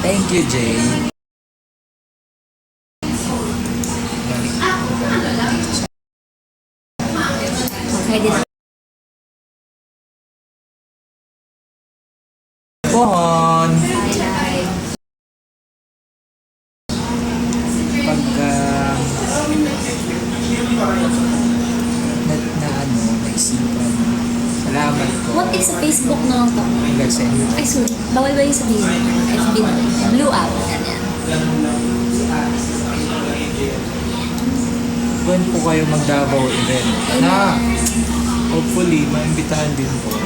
Thank you, Jay. Okay din. Pohon. Highlight. Pagka naisipan. Salamat po. What is sa Facebook na to? Kasi, Ay, sorry. Bawal ba yung sabihin? FB na. Blue out. Ganyan. when po kayo mag-Davao event na hopefully maimbitahan din po.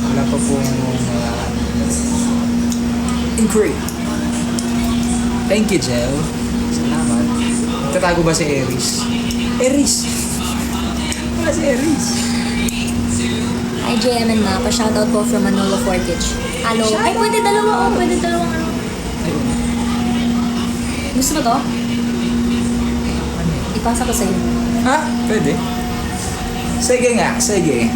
Wala pa pong inquiry. Thank you, Jel. Salamat. Tatago ba si Aries? Aries! Wala si Aries. Hi, JMN na. Pa-shoutout po from Manolo Fortich. Hello. Ay, pwede dalawa. Oh, pwede dalawang ano. Ayun. Gusto mo to? Ipasa ko sa'yo. Ha? Pwede? Sige nga, sige.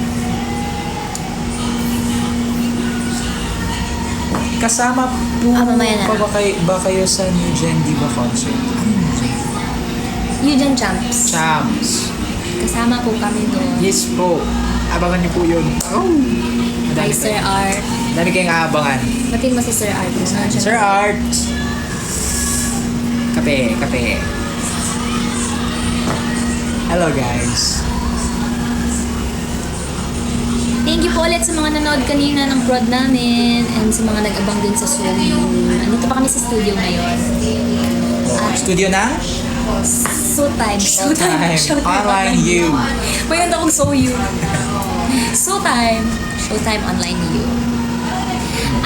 Kasama po mamaya na. ba kayo sa New Gen Diva concert? Eugen Champs. Champs. Kasama po kami doon. Yes po. Abangan niyo po yun. Oh. By Sir Art. Dami kayong aabangan. Batiin mo si Sir Art. Sir Art. Kape, kape. Hello guys. Thank you po ulit sa mga nanood kanina ng prod namin and sa mga nag-abang din sa Zoom. Andito pa kami sa studio ngayon. Studio na? Showtime. Online you. May nanda akong so you. Showtime. Showtime online you.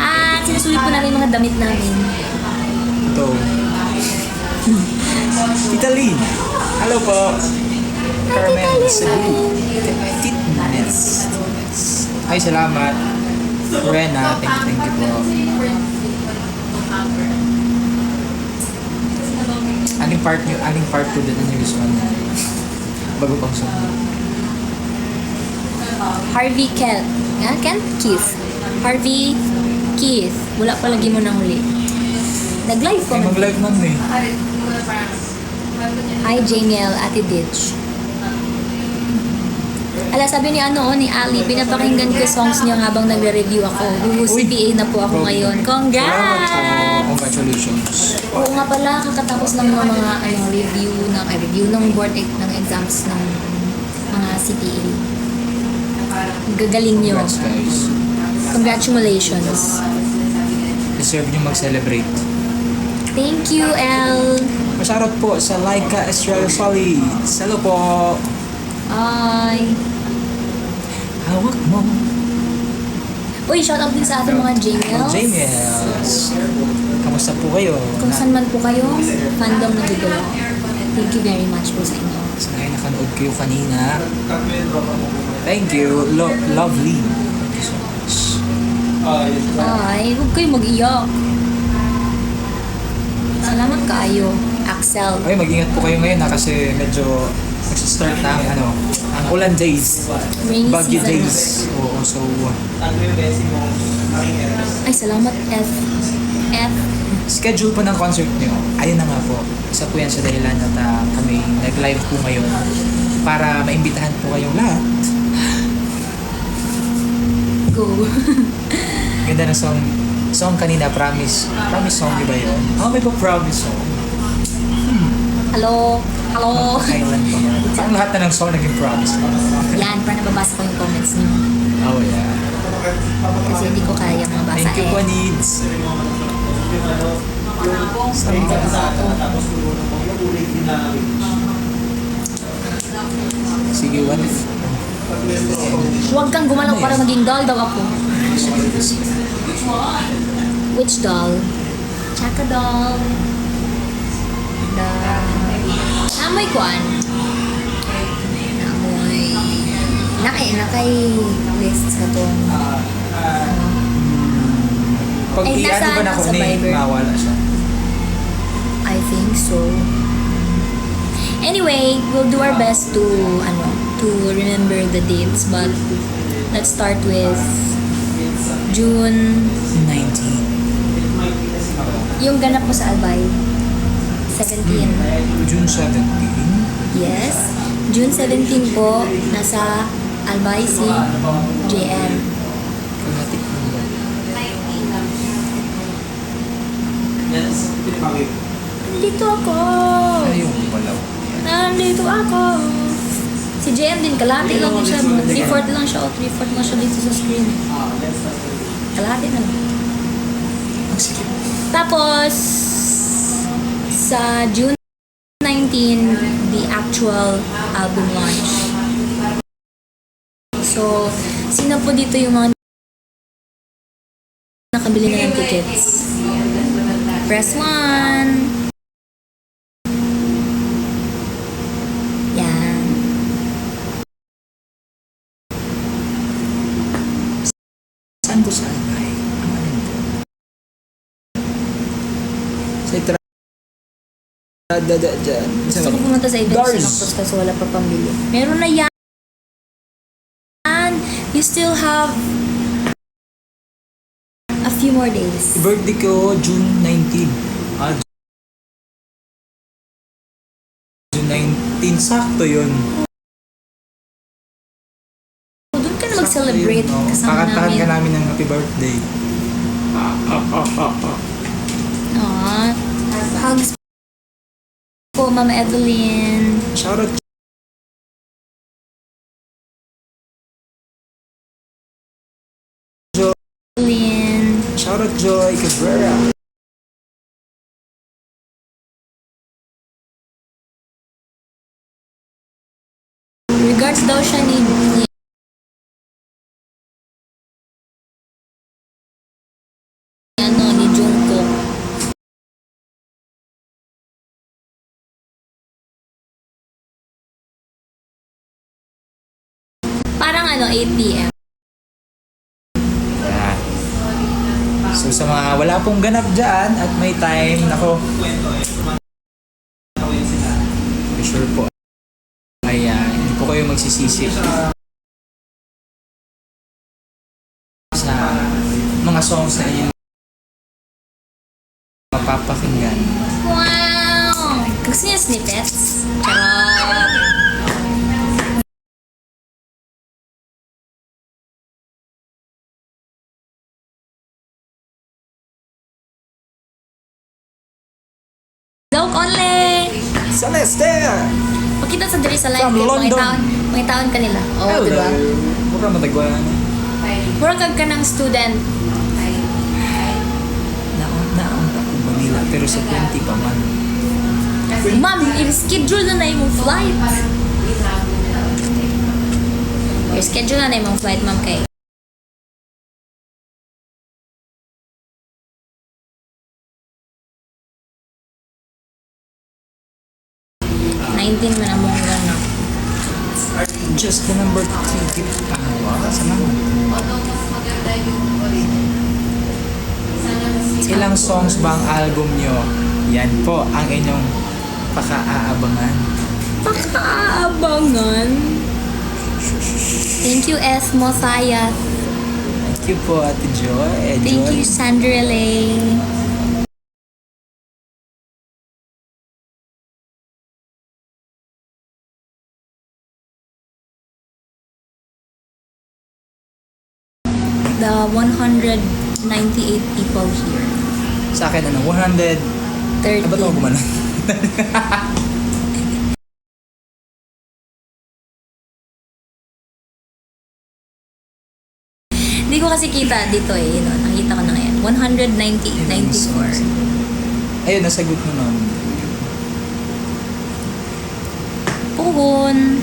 At sinusulit po namin yung mga damit namin. Ito. Italy. Hello po. Carmen Cebu. Titness. Ay, salamat. Rena, thank you po. Aling part ko din ang news one. Bago pang song. Harvey Ken. Ken? Keith. Harvey Keith. Wala pa lagi mo nang huli. Nag-live ko. Ay, mag-live man eh. Hi, Jamiel, Ate Ditch. Ala, sabi ni ni Ali, pinapakinggan ko songs niyo habang nagre-review ako. CPA na po ako ngayon. Congrats! Congratulations. Oo nga pala, kakatapos lang ng mga review ng board ng exams ng mga CPA. Gagaling niyo. Congrats guys. Congratulations. Deserve nyo mag-celebrate. Thank you, El. Masarap po sa Laika Estrella Solids. Hello po. Ay. Hawak mo. Uy, shoutout din sa ating mga Jamiels. Jamiels. Kamusta po kayo? Kung saan man po kayo, fandom na dito. Thank you very much po sa inyo. Sana nakanood kayo kanina. Thank you. Lovely. Thank you so much. Ay, huwag kayo mag-iyak. Salamat kayo, Axel. Okay, mag-ingat po kayo ngayon kasi medyo start na ang ulan days. Rainy Bagyo season. days. Oo, so Ay, salamat, F. schedule po ng concert nyo. Ayun na nga po. Isa po yan sa dahilan na kami nag-live po ngayon para maimbitahan po kayong lahat. Go. Ganda ng song kanina, Promise song, di ba yun? May pa-promise song. Hello? Hello? Kailan pa? Parang lahat na ng song naging promise. Yan, para nababasa ko yung comments niyo. Oh yeah. Kasi hindi ko kaya mabasa Thank you po, Needs. Sige, what if? Huwag kang gumalaw para maging doll daw ako. Which doll? Chaka doll. Amoy kuan. Amoy. Nakay list sa to. Pag Ay, i-ano ba na nasa kung Viber. mawala siya? I think so. Anyway, we'll do our best to remember the dates, but let's start with June 19. Yung ganap mo sa Albay. 17. June 17. Yes. June 17 po, nasa Albay si JM. Kalapit mo ba? Nandito ako. Ayun, wala. Nandito ako. Si JM din, kalahati lang din siya. 3/4 lang siya. O 3/4 lang siya dito sa screen. Kalahati na lang. Ang sikip. Tapos, sa June 19, the actual album launch. So, sino po dito yung mga nakabili na ng tickets? Press 1. Yan. Saan po sa Albay? Ang alin po? Sa dyan. Gusto ko pumunta sa event sa Lactos kasi wala pa pambili. Meron na yan! You still have a few more days. Birthday ko, June 19. June 19, sakto yun. Doon ka na mag-celebrate kasama Pakantahan ka namin. namin ng happy birthday. Aww. Hugs po, Mama Evelyn. Shoutout Evelyn. Shoutout Joy Cabrera. Regards daw siya ni ni Jungkook. Parang 8 p.m. Yeah. So sa mga wala pong ganap dyan at may time, nako. For sure po. Ay, hindi po kayo magsisisi. Sa mga songs na inyong mapapakinggan. Wow! Gusto niya snippets? Charot! Joke only! Celeste! Pakita sa diri sa live From clip, London. mga taon kanila. Oo, Hello. diba? Mura matagwan. Mura kag ka ng student. Naon ako ba nila? Pero sa 20 pa man. Ma'am, i-schedule na yung flight. I-schedule na yung flight, ma'am, kay. $19 man ang mong gano'n. Just the number 3 gift. Sa naman. Ilang songs ba ang album nyo? Yan po ang inyong pakaaabangan. Pakaabangan. Thank you, S. Mosayas. Thank you po, Ate Joy. Thank you, Sandra Lay. The 198 people here. Sa akin, 100. 30. Ba't ako gumanon? Hindi ko kasi kita dito eh. Nakita ko na ngayon. 194. Ayun, nasagot mo naman. Puhon.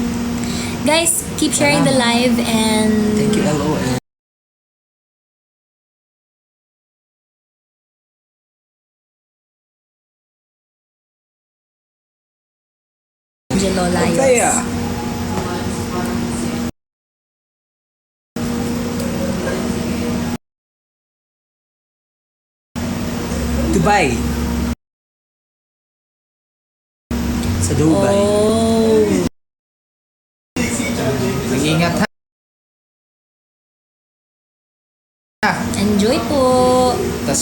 Guys, keep sharing the live and Thank you, LOL. Angelo Layos. Kaya. Dubai. Sa Dubai. Oh. Mag-ingat ha. Enjoy po. Tas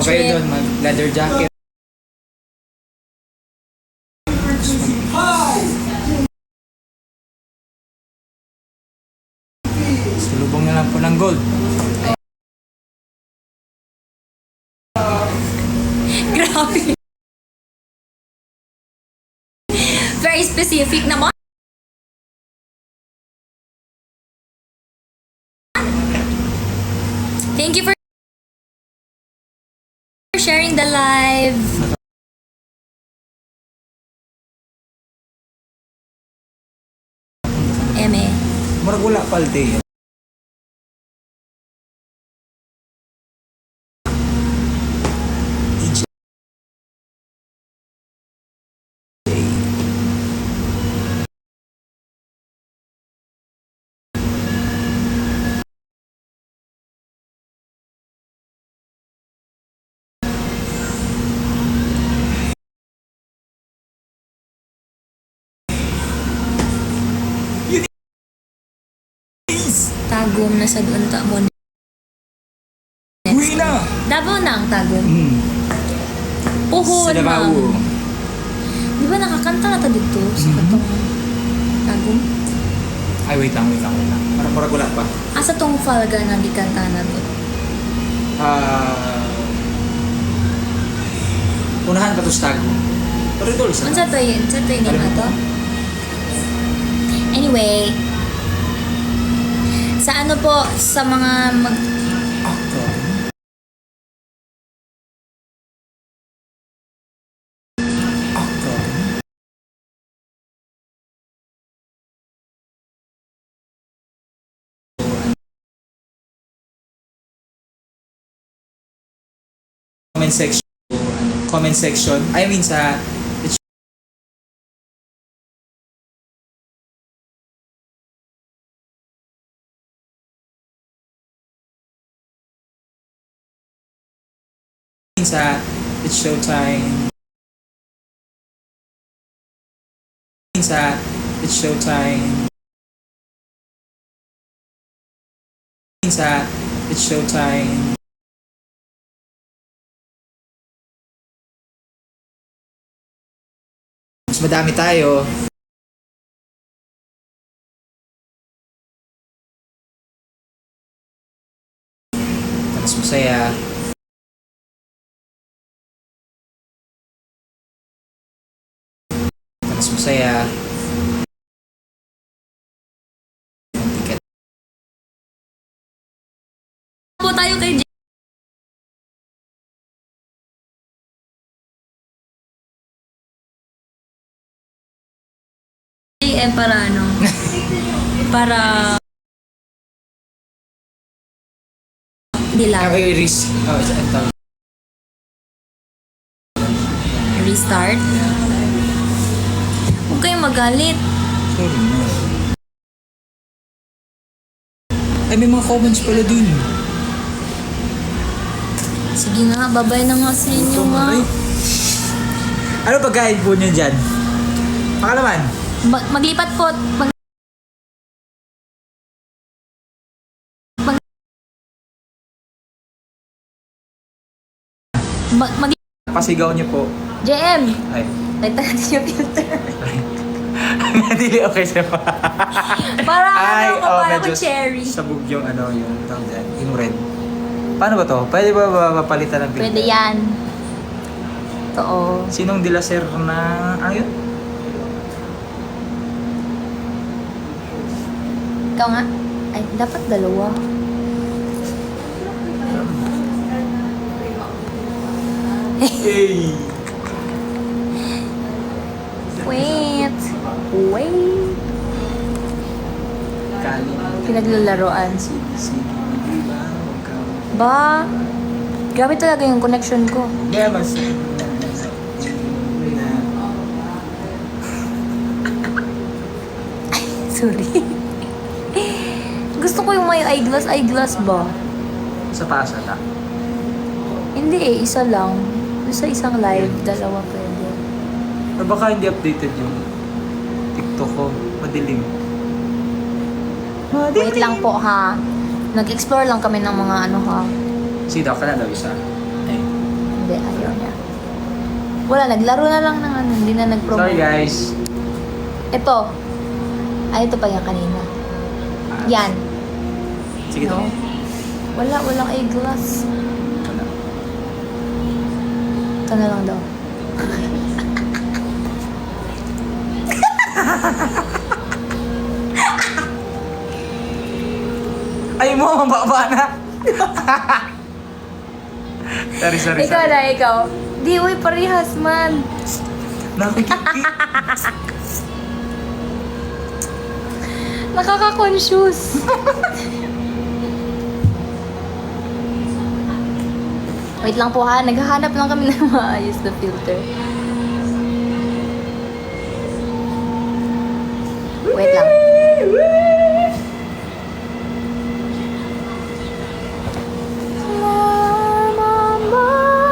Ano kayo trip. doon? Mag-leather jacket. Sulubong na lang po ng gold. Grabe. Very specific naman. Thank you for sharing the live. Eme. Murag wala palte. Tagum na sa doon ta mo. Uwi na! Davao na ang tagum. Sa Puhon, Davao. ma'am. Di ba nakakanta na ta dito sa katong tagum? Ay, wait lang. Parang murag wala pa. Asa tong falga na di kanta na to? Unahan pa to sa tago. Pero ito, isa Unsa to yun? Unsa to yun nga to? Anyway, sa ano po, sa mga comment section. I mean sa It's Showtime. It's Showtime. It's Showtime. Mas madami tayo. Mas masaya. Mas masaya. po tayo kay JM para ano? Para dilaw. Okay, risk. Oh, ito. Restart. Huwag kayong magalit. Sorry na. Ay, may mga comments pala dun. Sige nga, babay na nga sa inyo nga. Ay. Ano pagkain po nyo dyan? Pakalaman. Maglipat po. Pasigaw nyo po. JM! Ay. Lightan natin yung filter. Hindi okay siya pa. Para ano, oh, para medyo ko cherry. sabog yung ano, yung tawag dyan, yung red. Paano ba to? Pwede ba mapalitan ng filter? Pwede yan. Totoo. Sinong dilaser na, ano yun? Ikaw nga. Ay, dapat dalawa. Hey! Wait. Kali. Pinaglalaroan. Sige, di ba? Huwag ka. Ba? Grabe talaga yung connection ko. Kaya mas... Sorry. Gusto ko yung may eyeglass ba? Sa paasa ta. Hindi eh, isa lang. Sa isang live, dalawa pwede. Or baka hindi updated yung TikTok ko. Madilim. Wait lang po ha. Nag-explore lang kami ng mga ano ha. See daw ka na daw isa. Ay. Hindi, ayaw niya. Wala, naglaro na lang ng ano, hindi na nag-promote. Sorry guys. Ito. Ay, ito pa yan kanina. Yan. Sige No? to. Walang eyeglass. Wala. Ito na lang daw. Ay mo, mababa na. sorry. Ikaw na, ikaw. Di, uy, parehas man. Nakikiki. Nakaka-confuse. Wait lang po ha, naghahanap lang kami ng maayos na filter. Wait lang.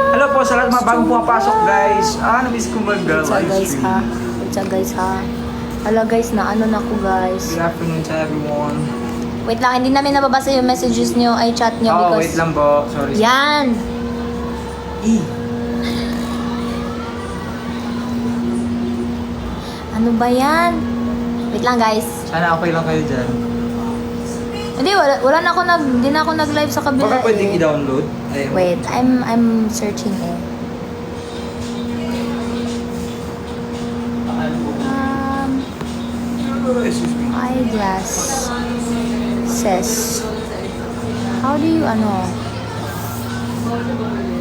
Hello po sa lahat mga bagong pumapasok guys. Namiss ko mag-live What's up guys stream. ha? What's up guys ha? Hala guys, na ano na ko guys. Good afternoon to everyone. Wait lang, hindi namin nababasa yung messages nyo, ay chat nyo Oh, because... wait lang po. Sorry. Yan! Ano ba yan? Wait lang guys. Sana okay lang kayo dyan. Hindi, wala na ako hindi na ako nag-live sa kabila. Baka pwedeng eh. i-download. Ayun. Wait, I'm searching eh. Excuse me. Eyeglass says, how do you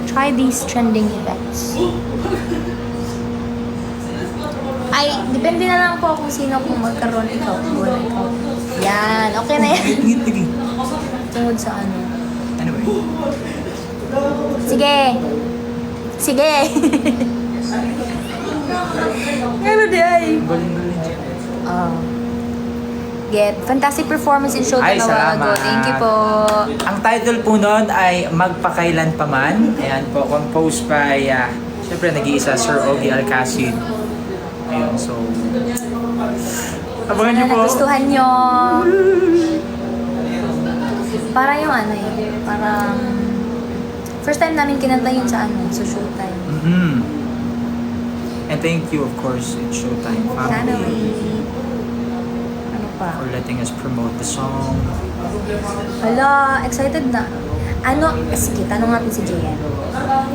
try these trending effects? Ay, depende na lang po kung sino kung magkaroon ikaw. Wala ikaw. Yan, okay na yan. Tingin. Tungod sa ano. Anyway. Sige! Sige! Ano di ay? Galing. Oh. Get fantastic performance in Showtime Ay, salamat. Thank you po. Ang title po nun ay Magpakailan Pa Man. Ayan po, composed by, syempre nag-iisa, Sir Ogie Alcacid. Ayun, so... Abangan niyo Sana po. nagustuhan nyo. Para yung ano eh, parang... First time namin kinanta yun sa Showtime. Mm-hmm. And thank you, of course, it's Showtime Sana may... family Ano pa? for letting us promote the song. Hala, excited na. Sige, tanong natin si Jay.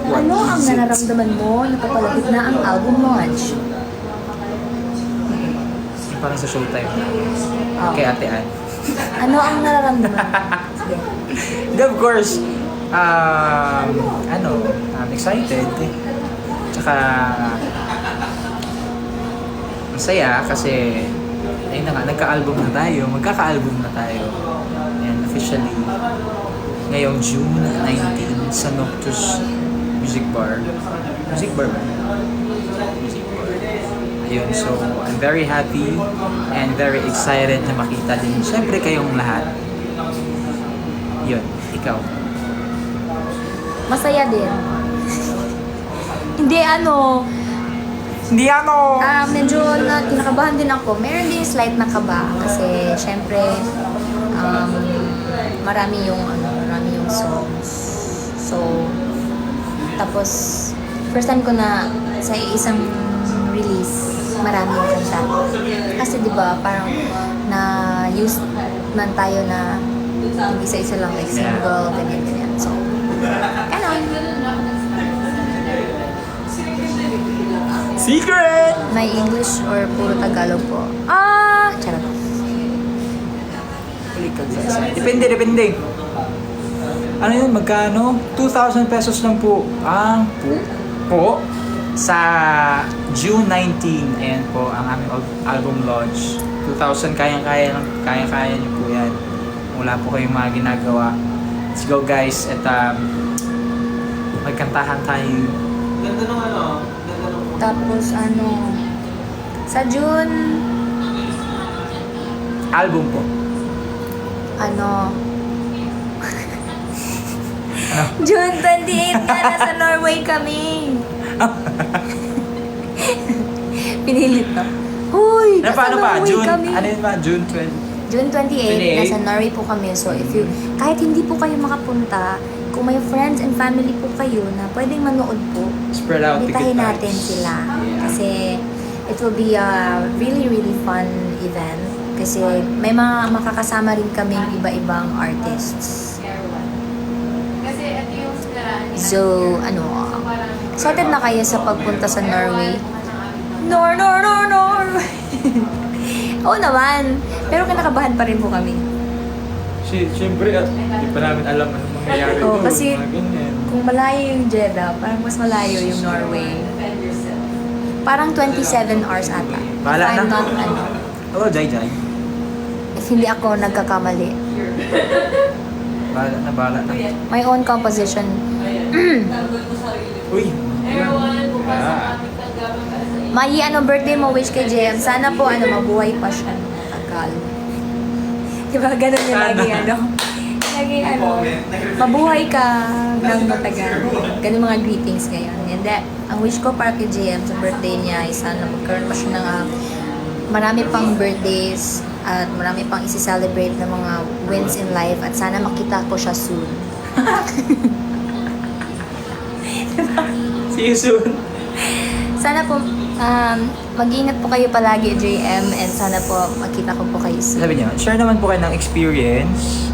What Ano ang is it? nararamdaman mo na papalapit na ang album launch? Yung parang sa Showtime na. Oh. Kay Ate Ann. Ano ang nararamdaman mo? Sige. And of course, I'm excited. Tsaka, masaya kasi, ayun na nga, nagka-album na tayo, magkaka-album na tayo. And officially, ngayong June 19 sa Noctus Music Bar. Music Bar ba? Music Bar. Ayun, so I'm very happy and very excited na makita din siyempre kayong lahat. Yun, ikaw. Masaya din. Hindi Hindi medyo kinakabahan din ako. Meron din slight na kaba kasi syempre marami yung songs. So tapos first time ko na sa isang release marami yung kanta. Kasi 'di ba parang na use man tayo na isa-isa lang like single, ganyan. So ganon. Secret! May English or puro Tagalog po? Charot. Depende. Ano yun? Magkano? 2,000 pesos lang po. Ang po sa June 19. Ayan po ang aming album launch. 2,000 kaya niyo po yan. Wala po kayong mga ginagawa. Let's go guys. At magkantahan tayo. Ganda nung Tapos sa June, Album po. June 28 nga, nasa Norway kami. Pinilit na. Huy, Ano nasa pa? Norway June? kami. Ano yun ba? June 20? June 28, 28? nasa Norway po kami. So, kahit hindi po kayo makapunta, kung may friends and family po kayo na pwedeng manood po, Spread out the bitahin good natin vibes. sila. Yeah. Kasi it will be a really, really fun event. Kasi may mga makakasama rin kaming iba-ibang artists. So, excited na kayo sa pagpunta sa Norway? Nor! Oo naman. Pero kinakabahan pa rin po kami. Siyempre, hindi pa namin alam ano mangyayari Oo, doon, kasi mga ganyan. kung malayo yung Jeddah, parang mas malayo yung Norway. Parang 27 hours ata. Bahala If I'm na. not, Oo, Jai. if hindi ako nagkakamali. Bahala na. My own composition. Uy! Ah. Mai, birthday mo, wish kay JM. Sana po, mabuhay pa siya ng matagal. Diba, ganun yung Sana. lagi, mabuhay ka ng matagal. Ganun mga greetings ngayon. And then, ang wish ko para kay JM sa birthday niya ay sana magkaroon pa siya ng marami pang birthdays at marami pang isi-celebrate ng mga wins in life at sana makita ko siya soon. See you soon! Sana po, mag-ingat po kayo palagi, JM, and sana po makita ko po kayo soon. Sabi niyo, share naman po kayo ng experience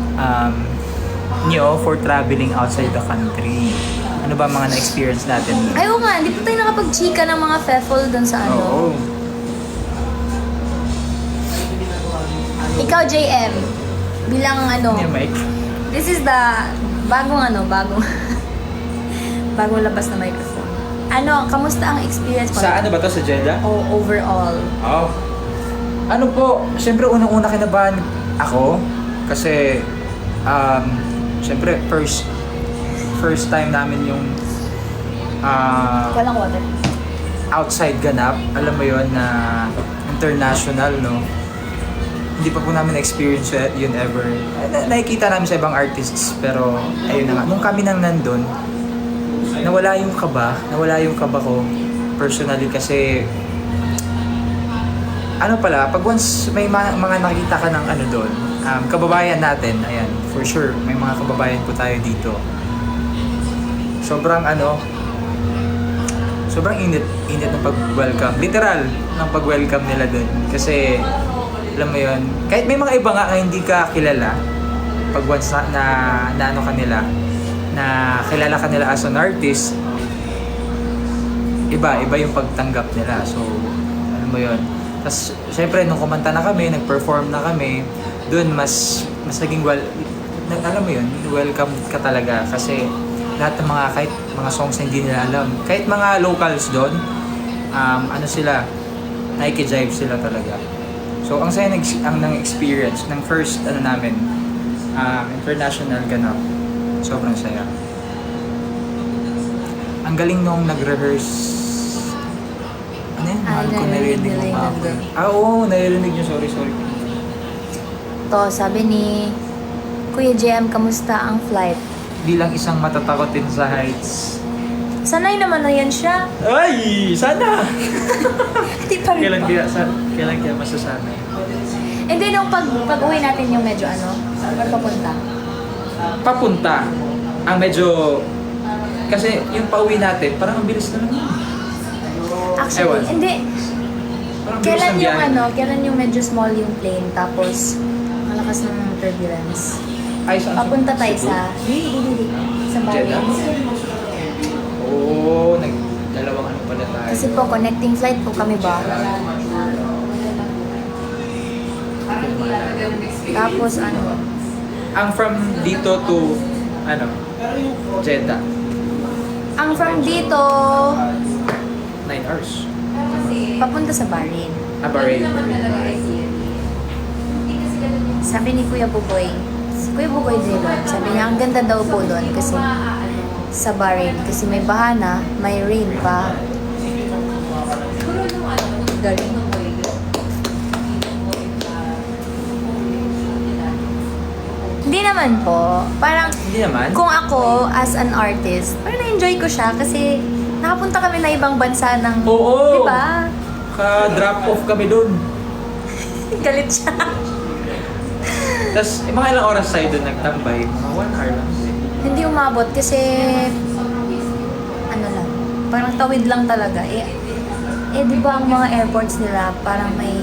niyo for traveling outside the country. Ano ba mga na-experience natin? Ay, oo nga, hindi po tayo nakapag-chika ng mga FEFL dun sa Oo. Ikaw, JM, bilang Yung mic. this is the bagong bagong labas na microphone. Kamusta ang experience mo? Sa ano ba to? Sa Jeddah? O overall? Oh. Ano po, siyempre unang-una kinabahan ako kasi siyempre first time namin yung Walang water. outside ganap, alam mo yon na international, no? Hindi pa po namin experience yun ever. Nakikita namin sa ibang artists pero ayun na nga, nung kami nang nandun, nawala yung kaba ko personally kasi pag once may mga nakita ka ng doon, kababayan natin, ayan, for sure, may mga kababayan po tayo dito. Sobrang init ng pag-welcome. Literal ng pag-welcome nila doon. Kasi, alam mo yun, kahit may mga iba nga na hindi ka kilala, pag once na kanila, na kilala ka nila as an artist, iba yung pagtanggap nila. So, alam mo yun. Tapos, syempre, nung kumanta na kami, nag-perform na kami, doon mas naging alam mo yun, welcome ka talaga. Kasi, lahat ng kahit mga songs na hindi nila alam, kahit mga locals doon, sila, nakikijive sila talaga. So, ang saya ng experience, ng first, namin, international ganap, sobrang saya. Ang galing nung nag-rehearse. Ano yan? Mahal ko narinig mo pa ako. Oo, narinig nyo. Sorry. To, sabi ni Kuya JM, kamusta ang flight? Bilang isang matatakotin sa heights. Sanay naman na yan siya. Ay! Sana! Hindi pa rin Kailan pa. kaya masasanay? And then, nung pag-uwi natin yung medyo papunta. Papunta. Ang medyo... Kasi yung pauwi natin, parang ang bilis na lang yun. Actually, Ewan. hindi. Parang bilis ng biyahe. Kailan yung medyo small yung plane, tapos malakas ng turbulence. Ay, saan? Papunta tayo sa... Hindi. Sa Bahrain. Jeddah? Oo, dalawang pala tayo. Kasi po, connecting flight po kami ba? Tapos Ang from dito to, Jeddah. ang from dito, 9 hours. papunta sa Bahrain. Bahrain. Sabi ni Kuya Buboy Jelon, sabi niya, ang ganda daw po doon kasi sa Bahrain, kasi may bahana, may rain pa. Galing. Hindi naman po. Parang, Hindi naman. kung ako, as an artist, parang na-enjoy ko siya kasi nakapunta kami na ibang bansa ng... Oo. Di ba? Ka-drop off kami doon. Galit siya. Tapos, mga ilang oras tayo doon nagtambay. Mga 1 hour lang. Hindi umabot kasi ano lang, parang tawid lang talaga. Di ba ang mga airports nila parang may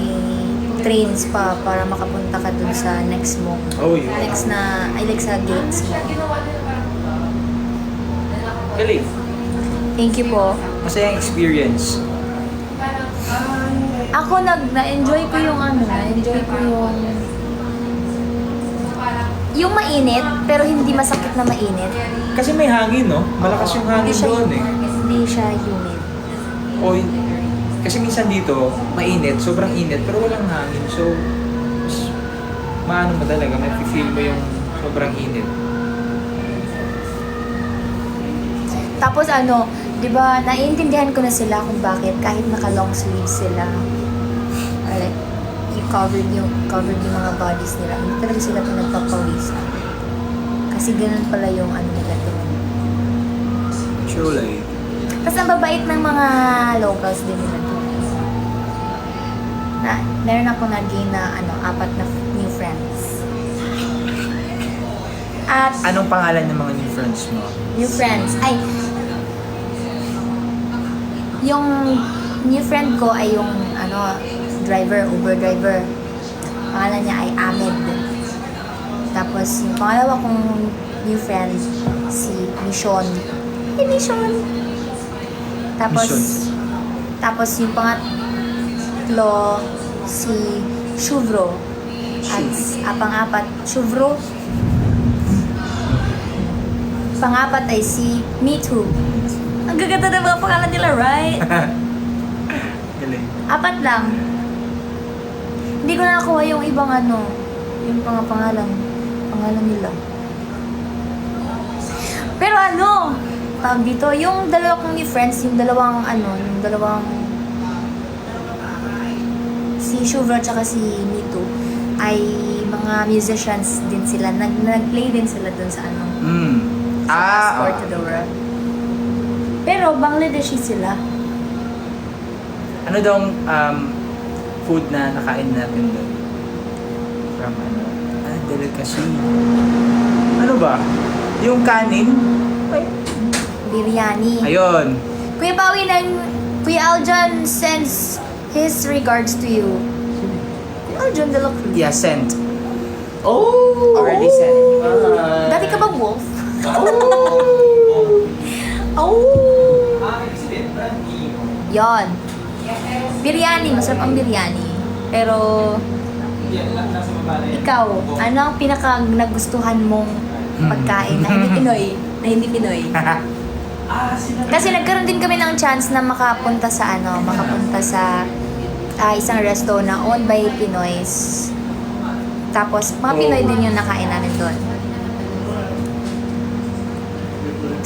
trains pa para makapunta ka dun sa next mo. Oh, yun. Next na, like sa gates mo. Galing. Thank you po. Masayang experience. Ako na-enjoy ko yung na-enjoy ko yung mainit, pero hindi masakit na mainit. Kasi may hangin, no? Malakas yung hangin doon eh. Hindi siya humid. O, kasi minsan dito, mainit, sobrang init, pero walang hangin. So, maano mo talaga, may feel mo yung sobrang init. Tapos di ba, naiintindihan ko na sila kung bakit kahit naka-long sleeves sila. Or like, covered yung mga bodies nila. Hindi talaga sila pinagpapawisan. Kasi ganun pala yung nila doon. Truly. Tapos ang babait ng mga locals din nila doon. Meron ako naging na 4 na new friends. At Anong pangalan ng mga new friends mo? new friends, yung new friend ko ay yung driver, Uber driver. Pangalan niya ay Ahmed. Tapos yung pangalawa kong new friend, si Mission. Hey, Mission! Tapos yung pangatlo, si Shuvro. At pang-apat, Shuvro. Pang-apat ay si Me Too. Ang gaganda ng mga pangalan nila, right? Galing. 4 lang. Hindi ko na nakuha yung ibang yung pangalan nila. Pero tawag dito, yung dalawa kong ni friends, yung dalawang si Shuvra tsaka si Mito ay mga musicians din sila. Nag-play din sila dun sa sa Passport to the World. Pero Bangladeshi sila. Ano daw food na nakain natin doon? From delicacy. Ano ba? Yung kanin? Biryani. Ayun. Kuya Aljan sends his regards to you. Kuya Aljan de la Cruz. Yeah, sent. Oh! Already sent. Dati ka ba wolf? Oh! Oh! Yon. Biryani. Masarap ang biryani. Pero, ikaw, ano ang pinaka nagustuhan mong pagkain na hindi Pinoy? Kasi nagkaroon din kami ng chance na makapunta sa isang resto na owned by Pinoys. Tapos, mga Pinoy din yung nakain namin doon.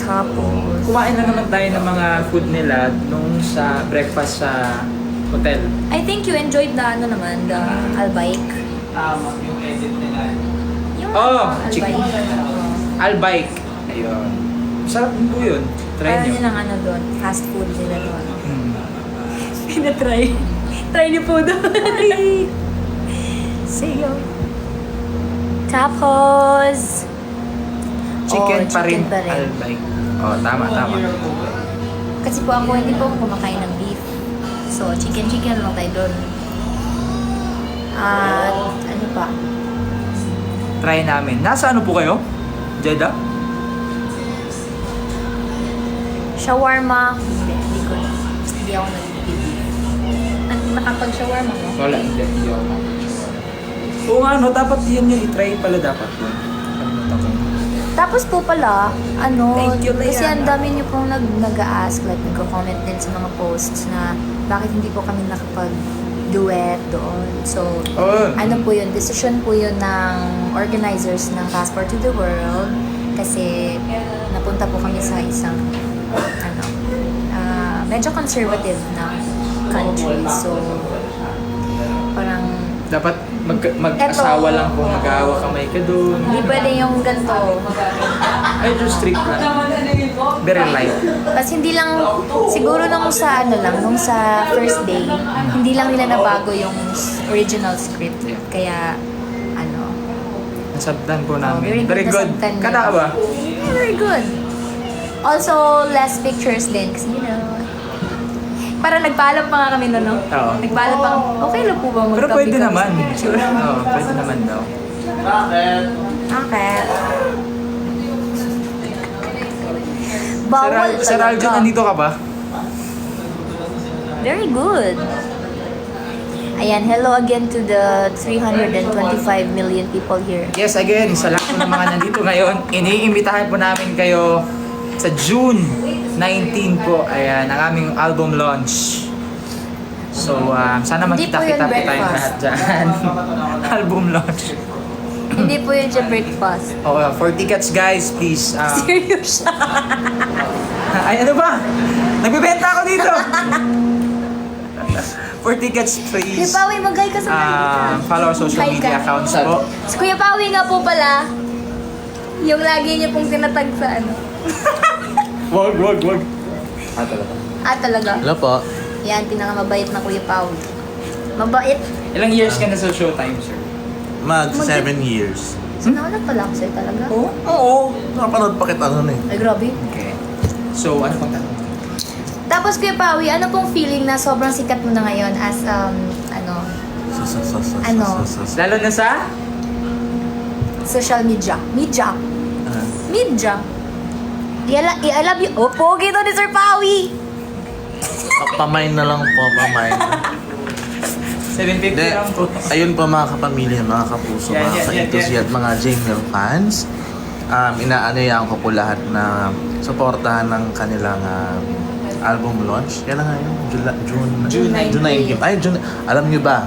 Tapos, Kumain lang naman tayo ng mga food nila nung sa breakfast sa hotel. I think you enjoyed the the Albaik. Yung edit nila. Yung Oh, chicken. Albaik. Albaik. Ayun. Sarap din po yun. Try Parang nyo. nilang doon, fast food nila doon. Hmm. Pinatry. Try niyo po doon. Sige. Tapos, Chicken pa rin. chicken pa rin. Albaik. Oh, tama. Kasi po ako hindi po kumakain ng beef. So, chicken lang tayo doon. At ano pa? Try namin. Nasa ano po kayo? Jeddah? Shawarma. Hindi ako nag-beef. Nakapag-shawarma mo? Wala, hindi ako. Oo nga, no, dapat yun yung i-try pala dapat yun. Kalimutan ko. Tapos po pala, Thank you, kasi Liana. ang dami niyo pong nag-a-ask, like nagko-comment din sa mga posts na bakit hindi po kami nakapag-duet doon. So, Oh. ano po yun, decision po yun ng organizers ng Passport to the World kasi napunta po kami sa isang medyo conservative na country. So, parang Dapat mag-asawa Eto. lang kung mag-aawa kamay ka doon. hindi pwede yung ganito. Medyo strict lang. Very light. Tapos hindi lang, siguro nung sa first day, hindi lang nila nabago yung original script. Yeah. Kaya, Nasabtan po Oh, namin. very good nasabtan niyo. Kada ka ba? Yeah, very good. Also, less pictures din. Kasi, you know, para nagpaalam pa nga kami no? Oo. Nagpaalam pa kami. Okay lang po ba Pero magtabi pwede kami naman. sa picture? Oo, pwede naman daw. Okay. Sir, Bawal Sir Aljo, talaga. nandito ka ba? Very good. Ayan, hello again to the 325 million people here. Yes, again, sa lahat po ng mga nandito ngayon, iniimbitahan po namin kayo sa June 19 po. Ayan, ang aming album launch. So, sana Hindi po yun magkita-kita po tayong breakfast. lahat dyan. Album launch. Hindi po yun siya breakfast. Oh, for tickets guys, please. Serious siya. Ay, ano ba? Nagbibenta ako dito! For tickets, Kuya please. Pawi, mag-hi ka sa Follow our social Hi media ka. accounts po. Si Kuya Pawi nga po pala, yung lagi niya pong tinatag sa ano. Wag. Ah, talaga? Hello po. Yan, pinakamabait na Kuya Pawi. Mabait. Ilang years ka na sa Showtime, sir? Mag 7 years. Sinawalan pala ako sa'yo talaga. Oo. Nakapanood pa kita nun eh. Ay, grabe. Okay. So, ano pang tanong? Tapos Kuya Pawi, ano pong feeling na sobrang sikat mo na ngayon as, ano, Ano? Lalo na sa? social media? Media. I love you. Oh, pogi to ni Sir Pawi. Pamain na lang po, pamain. 750 De, lang po. ayun po mga kapamilya, mga kapuso, Yan, mga yan, ka-enthusiast, mga Jingle fans. Inaanayaan ko po lahat na suportahan ng kanilang album launch. Kailan nga yun? June 19. Ay, June. Alam niyo ba?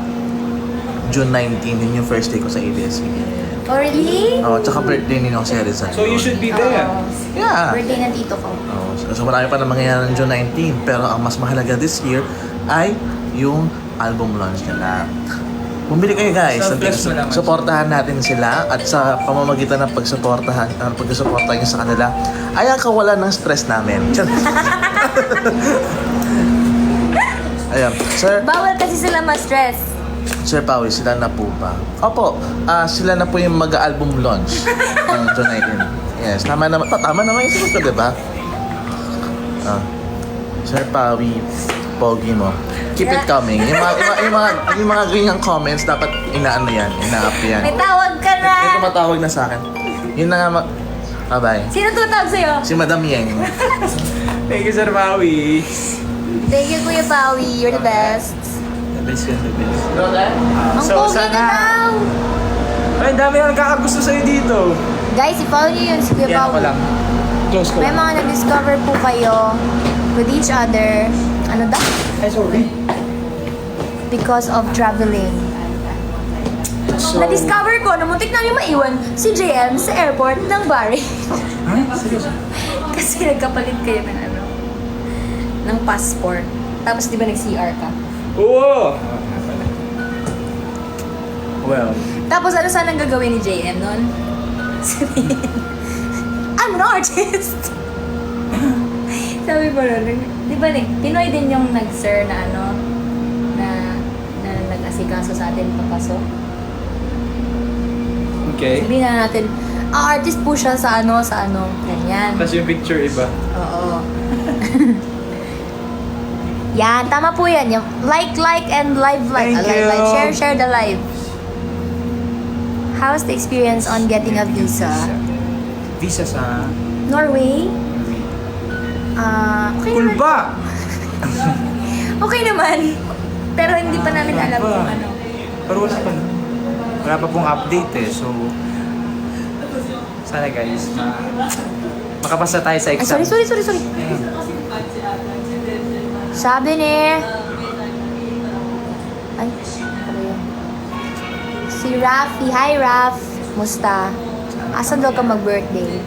June 19, yun yung first day ko sa ABS-CBN. Oh, really? Oh, tsaka birthday ni Jose Rizal. So, you should be there. Oo. Yeah. Birthday ng tito ko. Oh, so marami pa na mangyayari ng June 19. Pero ang mas mahalaga this year ay yung album launch nila. Bumili kayo guys. Selfless mo naman. Suportahan natin sila at sa pamamagitan ng pagsuportahan nyo sa kanila ay ang kawalan ng stress namin. Ayan. Bawal kasi sila ma-stress. Sir Pawi, sila na po ba? Opo, sila na po yung mag-album launch ng June 19. Yes, tama naman yung sagot ko, diba? Sir Pawi, pogi mo. Keep it coming. Yung mga ganyang comments, dapat inaano yan, ina-up yan. May tawag ka na. May tumatawag na sa akin. Yun na nga, bye-bye. Sino tutawag sa'yo? Si Madam Yeng. Thank you, Sir Maui. Thank you, Kuya Pawi. You're the best. The best yun, the best. Ang pogi na daw. Ay, ang dami na nagkakagusto sa'yo dito. Guys, i-follow niyo yun si Kuya Yan Pawi. ko lang. Close ko May lang. mga nag-discover po kayo with each other. Ano daw? Ay, sorry. Because of traveling. So, Na-discover ko na muntik namin maiwan si JM sa airport ng Bahrain. Ha? Seryoso? Kasi nagkapalit kayo ng ano, ng passport. Tapos di ba nag-CR ka? Oo! Well, Tapos ano sanang gagawin ni JM nun? Sabihin, I'm an artist! Sabi ko nun, di ba Pinoy din yung nag-sir na ano, na nag-asikaso sa atin papasok. okay. Sabihin na natin, artist po siya sa ano, ganyan. Tapos yung picture iba. Oo. Yan, tama po yan. Yung like, and live. Thank Live. you. Share the live. How's the experience on getting a visa? Visa sa... Norway? Okay Cool naman. ba? Okay naman. Pero hindi pa namin alam Wala pa. kung ano. Pero wala pa. Wala pa pong update eh. So, sana guys, makapasa tayo sa Ay, exam. sorry. Ayun. Sabi ni... Ay, ano yun? Si Rafi. Hi, Raf. Musta? Asan daw ka mag-birthday?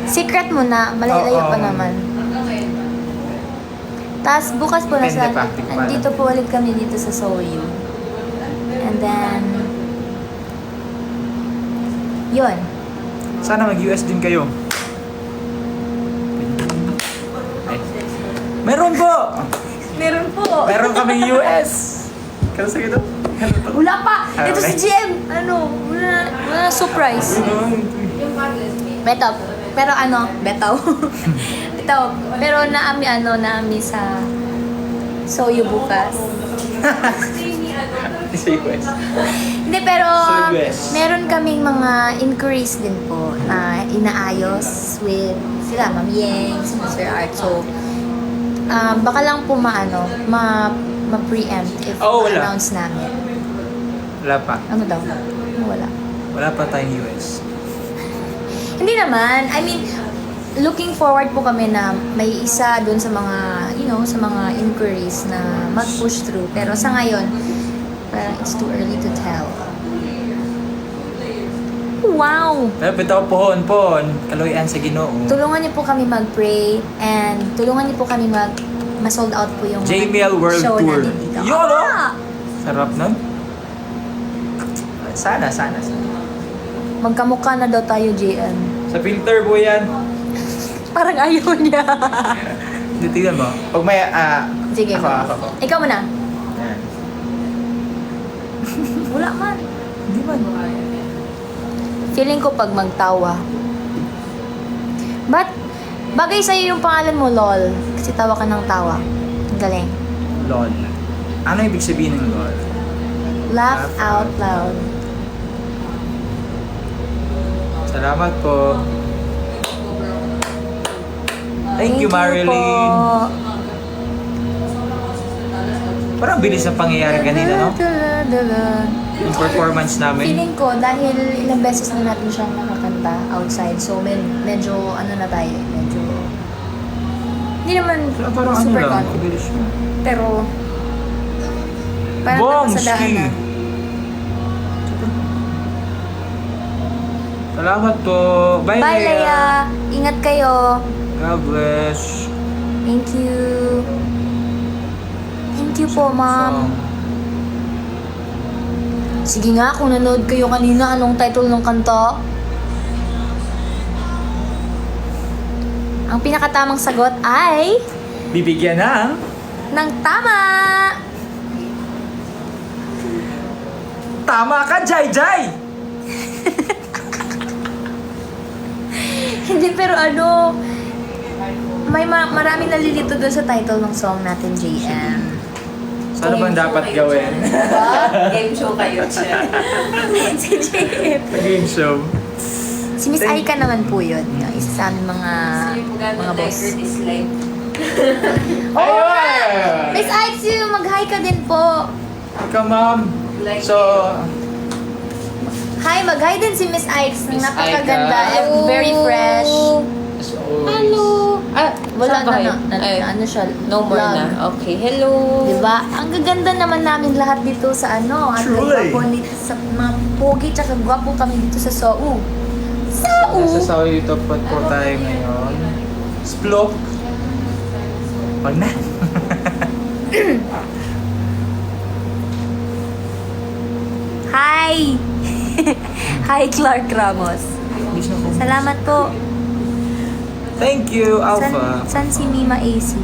Secret mo na. Malayo pa Oo. naman. Tapos bukas po nasa... Depende pa, di ko pa Andito po ulit kami dito sa Soyu. And then... Yun. Sana mag-US din kayo. Ay. Meron po! Meron po. Meron kaming US! Kamusta ka to? Ano to? Wala pa! Ah, Ito si okay. GM! Wala surprise. Beto. Pero Betaw. Betaw. Pero naami sa Soyo bukas. Sa US. Hindi, pero So, yes. meron kaming mga inquiries din po na inaayos with sila, Ma'am Yeng, si Mr. Art. So, baka lang po ma-preempt if Oh, wala. ma-announce namin. Wala pa. Ano daw? Wala. Wala pa tayong US. Hindi naman. I mean, looking forward po kami na may isa doon sa mga, sa mga inquiries na mag-push through. Pero sa ngayon, parang it's too early to tell. Wow! Pero bitaw pohon. Kaloyan sa Ginoo. Tulungan niyo po kami mag-pray and tulungan niyo po kami ma-sold out po yung mga JML World show Tour. natin dito. Yolo! Ah! Sarap nun. Sana. Magkamukha na daw tayo, JM. Sa filter po yan. Parang ayaw niya. Hindi, tignan mo. Pag may, Sige. Ako. Ikaw muna. Yan. Wala man. Hindi man. Feeling ko pag magtawa. But, bagay sa'yo yung pangalan mo, LOL. Kasi tawa ka ng tawa. Ang galing. LOL. Ano ibig sabihin ng LOL? Laugh out loud. Salamat po. Thank you, Marilyn. po. Parang bilis ng pangyayari kanina, no? Dala. Yung performance namin. Feeling ko, dahil ilang beses na natin siyang nakakanta outside, so medyo, na tayo, medyo, hindi naman Parang super lang, confident. bilis mo. Pero, parang napasadaan Bomski! na. Salamat po. Bye, Bye, Leia. Leia! Ingat kayo. God bless. Thank you. Thank you po, ma'am. Sige nga, kung nanood kayo kanina, anong title ng kanta? Ang pinakatamang sagot ay Bibigyan ng tama! Tama ka, Jai Jai! Hindi, pero may maraming nalilito doon sa title ng song natin, JM. Ano bang dapat gawin? Game show kayo siya. Si JM. Game show. Si Miss Aika naman po yun. Yung isa sa aming mga boss. is like, Ayun! Miss Aika, mag-hi ka din po. Ikaw, ma'am. Like So, Hi, mag-hi din si Miss Ikes. Miss Napakaganda Aika. and very fresh. as always. hello. Wala saan ba kayo? na ano siya. No more vlog. na. Okay, hello. Diba? Ang gaganda naman namin lahat dito sa Ang Truly. gwapo dito sa mga pogi tsaka gwapo kami dito sa Sou. Nasa Saudi Top po tayo ngayon. Splok. Wag na. Hi! Hi, Clark Ramos. Bis na po. Salamat po. Thank you, Alpha. San si Mima AC?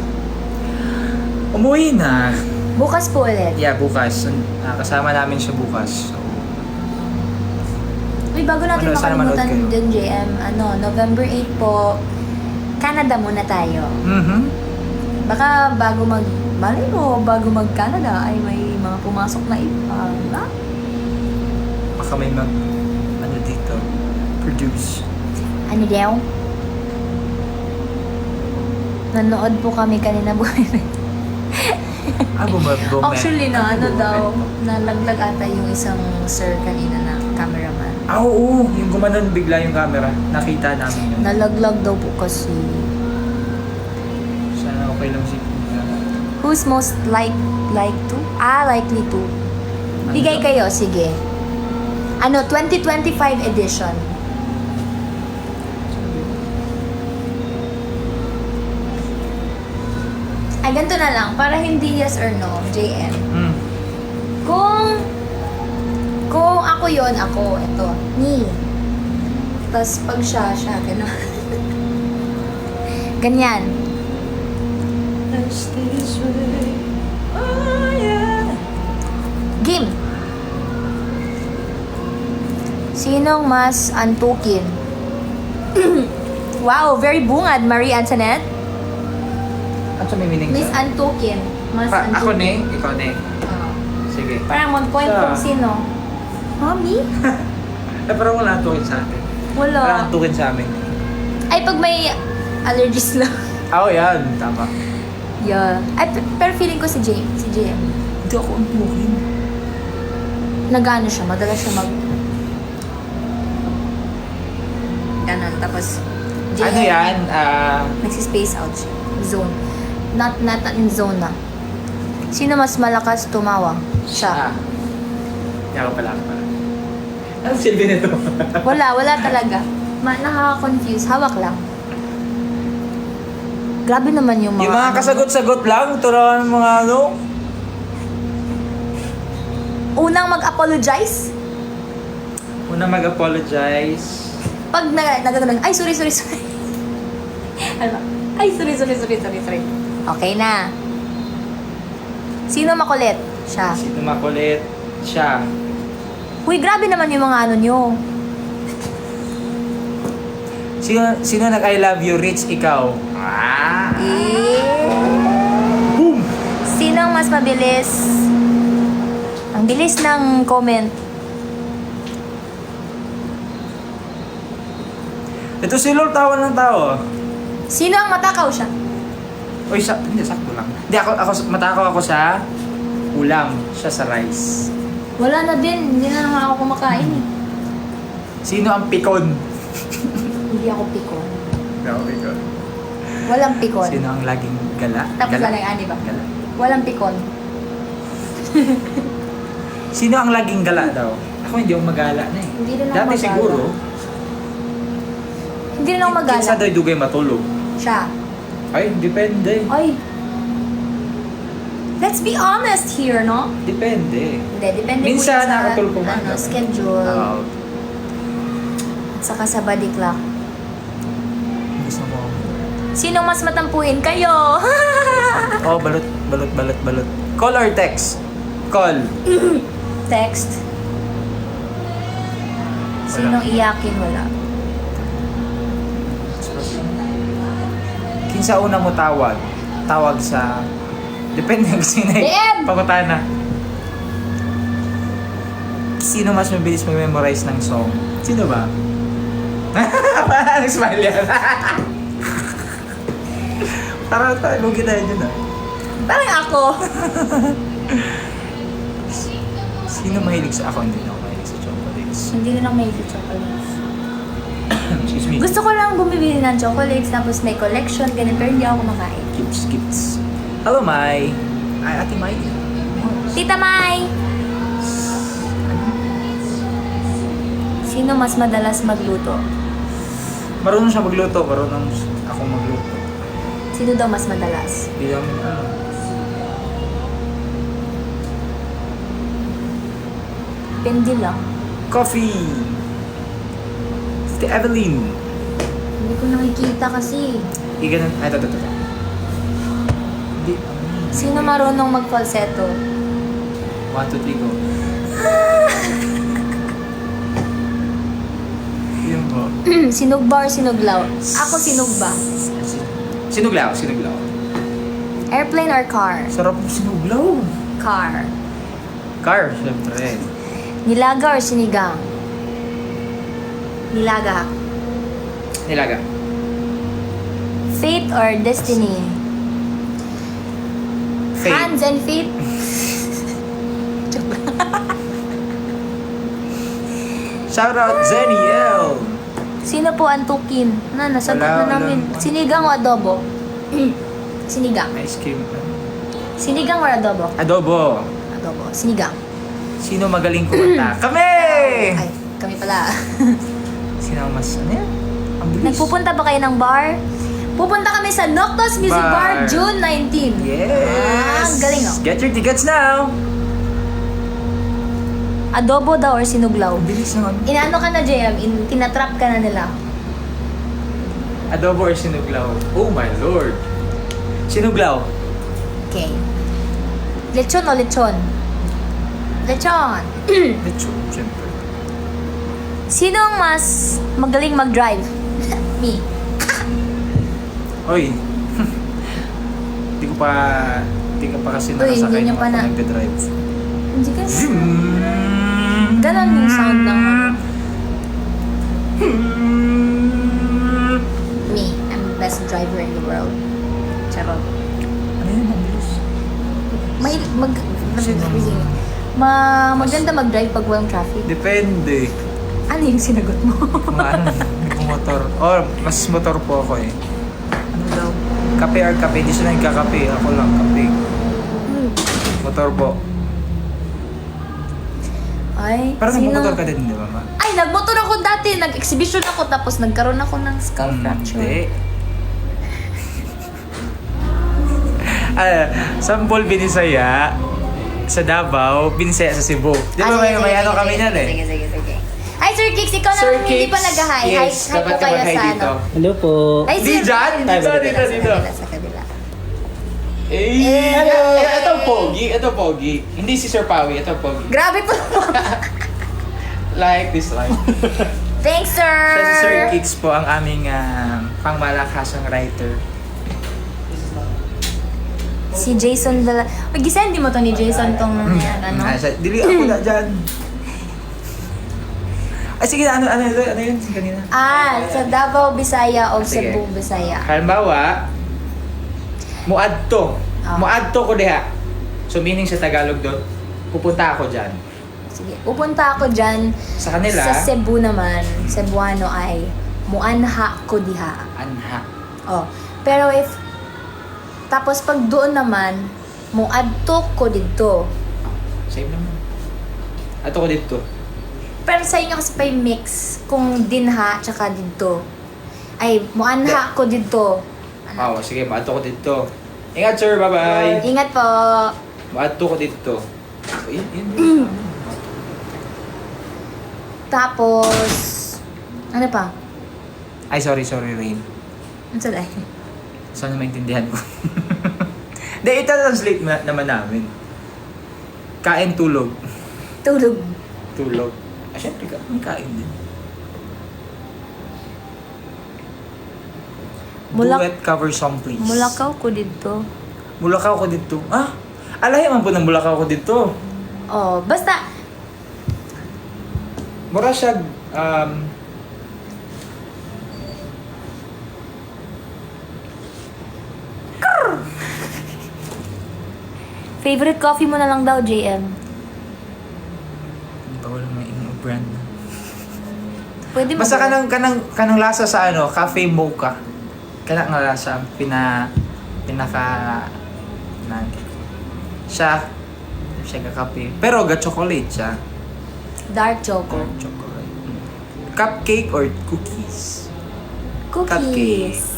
Umuwi na. Bukas po ulit. Yeah, bukas. Kasama namin siya bukas. So, Uy, bago natin Sana manood makalimutan kayo. din, JM, November 8 po, Canada muna tayo. Baka malay mo, bago mag-Canada ay may mga pumasok na iba. Diba? Baka may dito, produce. Ano daw? Nanood po kami kanina buhay. Bumabong. Actually, nalaglag ata yung isang sir kanina na cameraman. Oo, yung gumanon bigla yung camera. Nakita namin yun. Nalaglag daw po kasi. Sana okay lang si Who's most likely to? Bigay kayo, sige. 2025 edition. Ay, ganito na lang. Para hindi yes or no, JM. Kung ako yon ako. Ito. Ni. Tapos pag siya, gano'n. Ganyan. Game! Sinong mas antukin? Wow, very bungad, Marie Antoinette. Ano sa may meaning Miss sa? Antukin. Mas Ako antukin. ne, ikaw ne. Oo. Sige. Parang 1 point Sa- kung sino. Mommy? Eh, parang wala tukin sa atin. Wala Wala. tukin sa amin. Ay, pag may allergies lang. Oo, yan. Tama. Yeah. Ay, pero feeling ko si JM. Si JM. Hindi ako antukin. Nagano siya, madalas siya mag... Ganon. Tapos, JM. Ano yan? Nagsi-space out siya. Zone. Not in zone na. Sino mas malakas tumawa? Siya. Yan ako pala. Anong silbi nito? Wala talaga. Nakaka-confuse. Hawak lang. Grabe naman yung mga... Yung mga kasagot-sagot lang, turuan ng mga ano. Unang mag-apologize. Una mag-apologize. Pag nagaganon, ay, sorry. Ano? Ay, sorry. Okay na. Sino makulit? Siya. Sino makulit? Siya. Uy, grabe naman yung mga ano nyo. Sino nag-I love you, Rich? Ikaw. Ah! Boom! Sinong mas mabilis? Ang bilis ng comment. Ito si Lord, tawa ng tawa. Sino ang matakaw siya? Uy, hindi, sakto lang. Hindi, matakaw ako sa ulam. Siya sa rice. Wala na din. Hindi na naman ako kumakain eh. Sino ang pikon? Hindi ako pikon. No, pikon. Walang pikon. Sino ang laging gala? Tapos wala yung ani ba? Gala. Walang pikon. Sino ang laging gala daw? Ako hindi ako magala na eh. Hindi rin ako Dati magala. siguro. Hindi rin ako magala. Kinsa daw dugay matulog? Siya. Ay, depende. Ay. Let's be honest here, no? Depende. Hindi, depende Minsan, po yun sa nakatulog pa man. ano, schedule. Oo. At saka sa body clock. Gusto mo. Sinong mas matampuhin kayo? Oh, balot. Call or text? Call. Text. Sinong iyakin? Wala. Kinsa una mo tawag? Tawag sa... Depende kung sino DM! Pagkutana. Sino mas mabilis mag-memorize ng song? Sino ba? Parang smile yan. Parang lugi tayo dyan ah. Parang ako. Sino mahilig sa ako? Hindi na ako mahilig sa chocolates. Hindi rin ako mahilig chocolates. Excuse me. Gusto ko lang bumibili ng chocolates tapos may collection, ganun, pero hindi ako kumakain. Gifts. Hello, Mai. Ay, Ate Mai. Tita Mai! Sino mas madalas magluto? Marunong siya magluto. Marunong ako magluto. Sino daw mas madalas? Hindi namin alam. Depende lang. Coffee! Si Evelyn. Hindi ko nakikita kasi. Iganon. Ay, ito. Hindi. Sino marunong mag-falsetto? 1, 2, 3, go. Yun po. Sinugba or sinuglaw? Ako sinugba. Sinuglaw. Airplane or car? Sarap ng sinuglaw. Car. Car, syempre. Nilaga or sinigang? Nilaga. Nilaga. Fate or destiny? Fate. Hands and feet? Shout out Zeniel. Sino po antukin? Nasagot Wala, na namin. wala. Sinigang o adobo? Sinigang. Ice cream. Sinigang or adobo? Adobo. Adobo. Sinigang. Sino magaling kumanta? Kami! Ay, kami pala. Sino ang mas, ano yan? Ang bilis. Nagpupunta ba kayo ng bar? Pupunta kami sa Noctos Music Bar, Bar. June 19. Yes! Ang galing, oh. Get your tickets now! Adobo daw or sinuglaw? Ang bilis naman. Inaano ka na, JM? Tinatrap ka na nila. Adobo or sinuglaw? Oh my lord! Sinuglaw. Okay. Lechon o lechon? Lechon. Lechon, syempre. Sino ang mas magaling mag-drive? Me. Oy. Hindi ka pa kasi Uy, nakasakay hindi niya nung pa ako na- nagdadrive. Hindi ka Ganon yung sound ng me. I'm the best driver in the world. Charot. Ano yun, ang bilis? Maganda mag-drive pag walang traffic. Depende. Ano yung sinagot mo? Kung ano, motor. Oh, mas motor po ako eh. Ano daw? Kape or kape? Di siya nagkakape. Ako lang, kape. Motor po. Ay, Parang nagmumotor ka din, di ba, ma? Ay, nagmotor ako dati. Nag-exhibition ako tapos nagkaroon ako ng skull fracture. Hindi. Sampol Binisaya sa Davao, Binisaya sa Cebu. Di ba may ano kami niyan eh? Sige. Hi, Sir Kicks. Ikaw Sir naman hindi pa Kicks, nag-hi. yes, Hi dapat po kayo mag-hi sa dito. ano. Hello po. Ay, Di dyan? Dito. Sa kabila. Ito pogi. Ito pogi. Hindi si Sir Pawi. Ito pogi. Grabe po. Like this line. Thanks, sir. Siya si Sir Kicks po ang aming pangmalakasang writer. Si Jason Dala... Uy, gisendi mo to ni Jason tong ano? Dili ako na dyan. Ay sige, ano yun kanina? Sa Davao, Bisaya o Sige. Cebu, Bisaya. Halimbawa, muadto. Ah. Muadto ko diha. So meaning sa Tagalog doon, pupunta ako dyan. Sige, pupunta ako dyan. Sa kanila, Sa Cebu naman, Cebuano ay muanha ko diha. anha. Oh. Pero tapos pag doon naman, muadto ko dito. Same naman. Ato ko dito. Pero sa inyo kasi pa yung mix kung dinha tsaka dito. Ay, muanha ko dito. Oh, sige, maadto ko dito. Ingat sir, bye-bye. Ingat po. Maadto ko dito. So, yun. Tapos, ano pa? Ay, sorry, Rain. Ano sa dahil? Sana maintindihan ko. Hindi, ita-translate naman namin. Kain, tulog. Tulog. Tulog. Ah, syempre ka, may kain din. Duet cover song, please. Mulakaw ko dito. Mulakaw ko dito. Ah, alay man po ng Mulakaw ko dito. Oh, basta, Mura siya, favorite coffee mo na lang daw, JM. bawal may brand. Pwede mo. Basta kanang lasa sa cafe mocha. Kanang nga lasa, pinaka, siya ka-kape. Pero ga-chocolate siya. Dark choco. Chocolate. Cupcake or cookies? Cookies.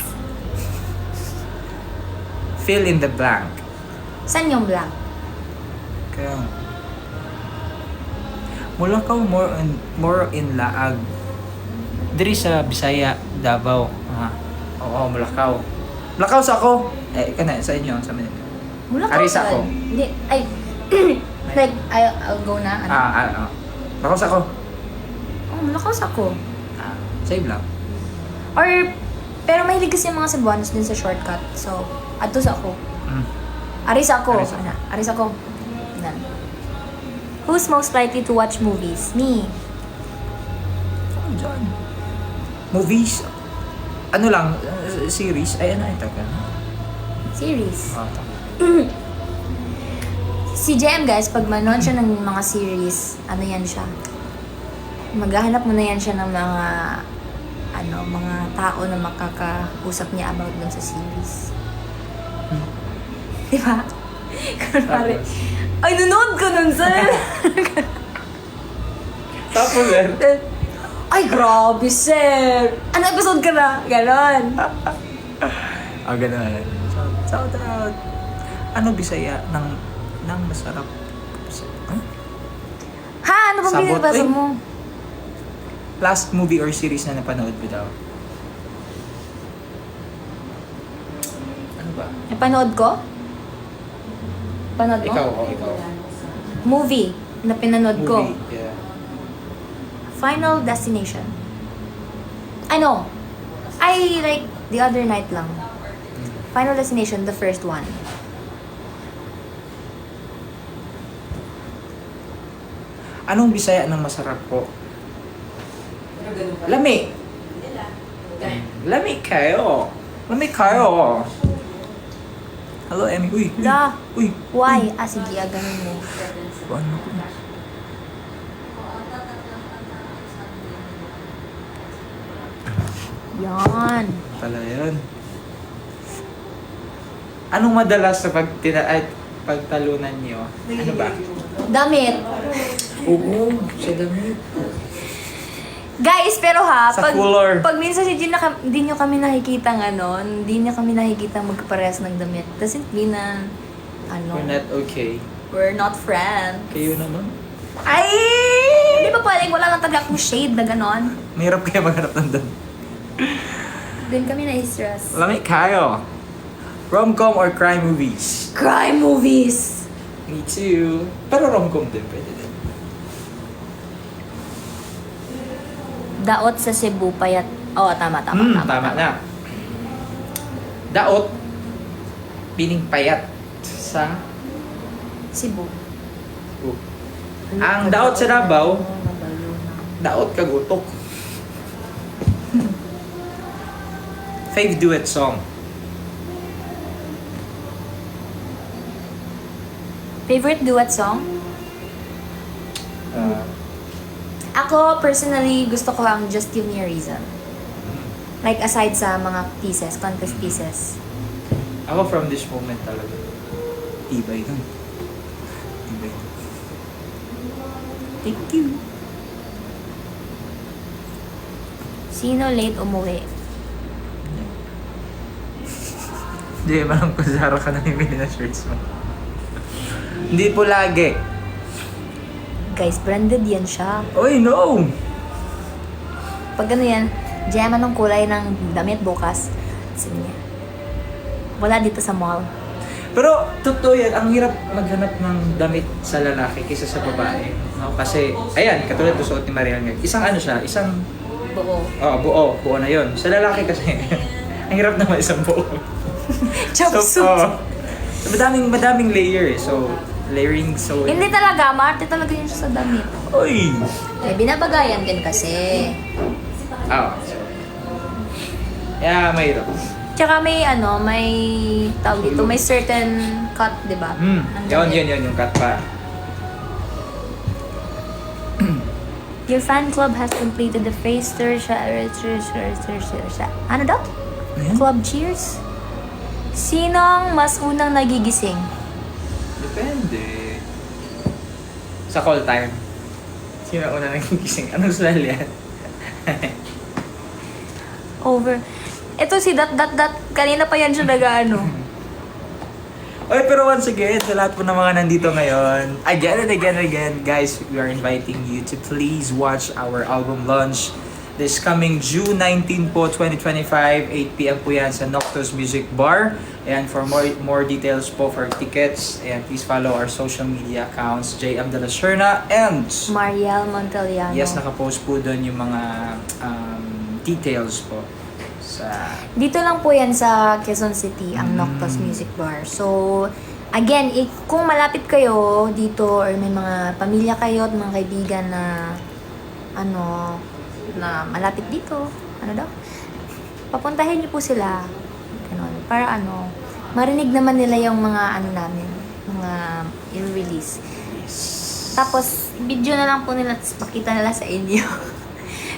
Fill in the blank. San yung blank? Kaya, Mulakaw more in laag. Diri sa Bisaya, Davao. Oo, Mulakaw. Mulakaw sa ako. Kana sa inyo, sa Manila. Mulakaw Arisa saan? ko. Hindi, ay, like, I'll go na. Ano? Mulakaw sa ako. Oh, mulakaw sa ko. Same lang. Or, pero mahilig kasi yung mga Cebuanos din sa shortcut. So, ato sa ako. Arisa ko. Arisa. Arisa ko. Yan. Who's most likely to watch movies? Me. Oh, dyan. Movies. Ano lang, series. Ay, ano yung tagal? Series. Tama. Si JM guys, pag manood siya ng mga series, ano yan siya? Maghahanap mo na yan siya ng mga mga tao na makakausap niya about dun sa series. Di ba? Kunwari, ay, nanood ko nun, sir! Tapos Ay, grabe, sir! Ano episode ka na? Ganon. ganun. Shout out. Ano Bisaya ng masarap? Ha? Ano bang Sabot, binibasa eh. mo? Last movie or series na napanood mo daw? Ano ba? Napanood ko? Panood mo? Ikaw. Movie. na pinanood ko. Movie. Yeah. Final Destination. Ano? I like the other night lang. Final Destination, the first one. Anong Bisaya ng masarap po? Lami. Lami kayo. Lami kayo. Hello, Emmy. Uy. Uy. La. Uy. Why? Ah, sige, ganun mo. Ano? Yan. Pala yun. Anong madalas sa pagtalunan niyo? Ano ba? Damit. Oo, sa damit. Guys, pero ha, Sa cooler. pag minsan hindi nyo kami nakikita hindi nyo kami nakikita magkaparehas ng damit. Doesn't mean na, We're not okay. we're not friends. Kayo naman. Ay! Di ba pwedeng wala lang talaga akong shade na ganon? Mahirap kayo maghanap ng damit. Doon kami na-stress. Lami kayo. Rom-com or crime movies? Crime movies! Me too. Pero rom-com din, pwede din. Daot sa Cebu, payat. Oh, tama. Tama na. Daot. Pining payat sa Cebu. Ang daot sa Davao, daot kagutok. Fave duet song. Favorite duet song? Ako, personally, gusto ko ang Just Give Me a Reason. Like, aside sa mga pieces, contest pieces. Ako from this moment talaga. Tibay nun. Tibay nun. Thank you. Sino late umuwi? Hindi, parang kusara ka na yung na shirts mo. Hindi po lagi. Guys, branded yan siya. Oy, no! Pag ano yan, jam anong kulay ng damit bukas. Sige niya. Wala dito sa mall. Pero, totoo yan, ang hirap maghanap ng damit sa lalaki kaysa sa babae. No? Kasi, ayan, katulad ng suot ni Mariel ngayon. Isang ano siya, isang... Buo. Buo. Buo na yon. Sa lalaki kasi, ang hirap naman isang buo. Jumpsuit. Madaming layer eh. So, layering so... Hindi talaga, maarte talaga yun siya sa damit. Oy! Eh, binabagayan din kasi. Kaya mahirap. Tsaka may tawag dito, may certain cut, di ba? Ang damit. Yun, yung cut pa. Your fan club has completed the phase ano daw? Ayan. Club cheers? Sinong mas unang nagigising? Depende. Sa call time. Sino una nagigising? Anong style yan? Over. Ito si dat. Kanina pa yan siya nag-ano. Oy, pero once again, sa lahat po ng mga nandito ngayon, again and again, guys, we are inviting you to please watch our album launch this coming June 19 po, 2025, 8 p.m. po yan sa Noctus Music Bar. And for more details po for tickets, and please follow our social media accounts, JM De La Serna and Mariel Monteliano. yes, nakapost po doon yung mga details po. Dito lang po yan sa Quezon City, ang Noctus Music Bar. So, again, kung malapit kayo dito or may mga pamilya kayo at mga kaibigan na na malapit dito, papuntahin niyo po sila. Ganun, para marinig naman nila yung mga namin, mga i-release. Tapos, video na lang po nila, tapos pakita nila sa inyo.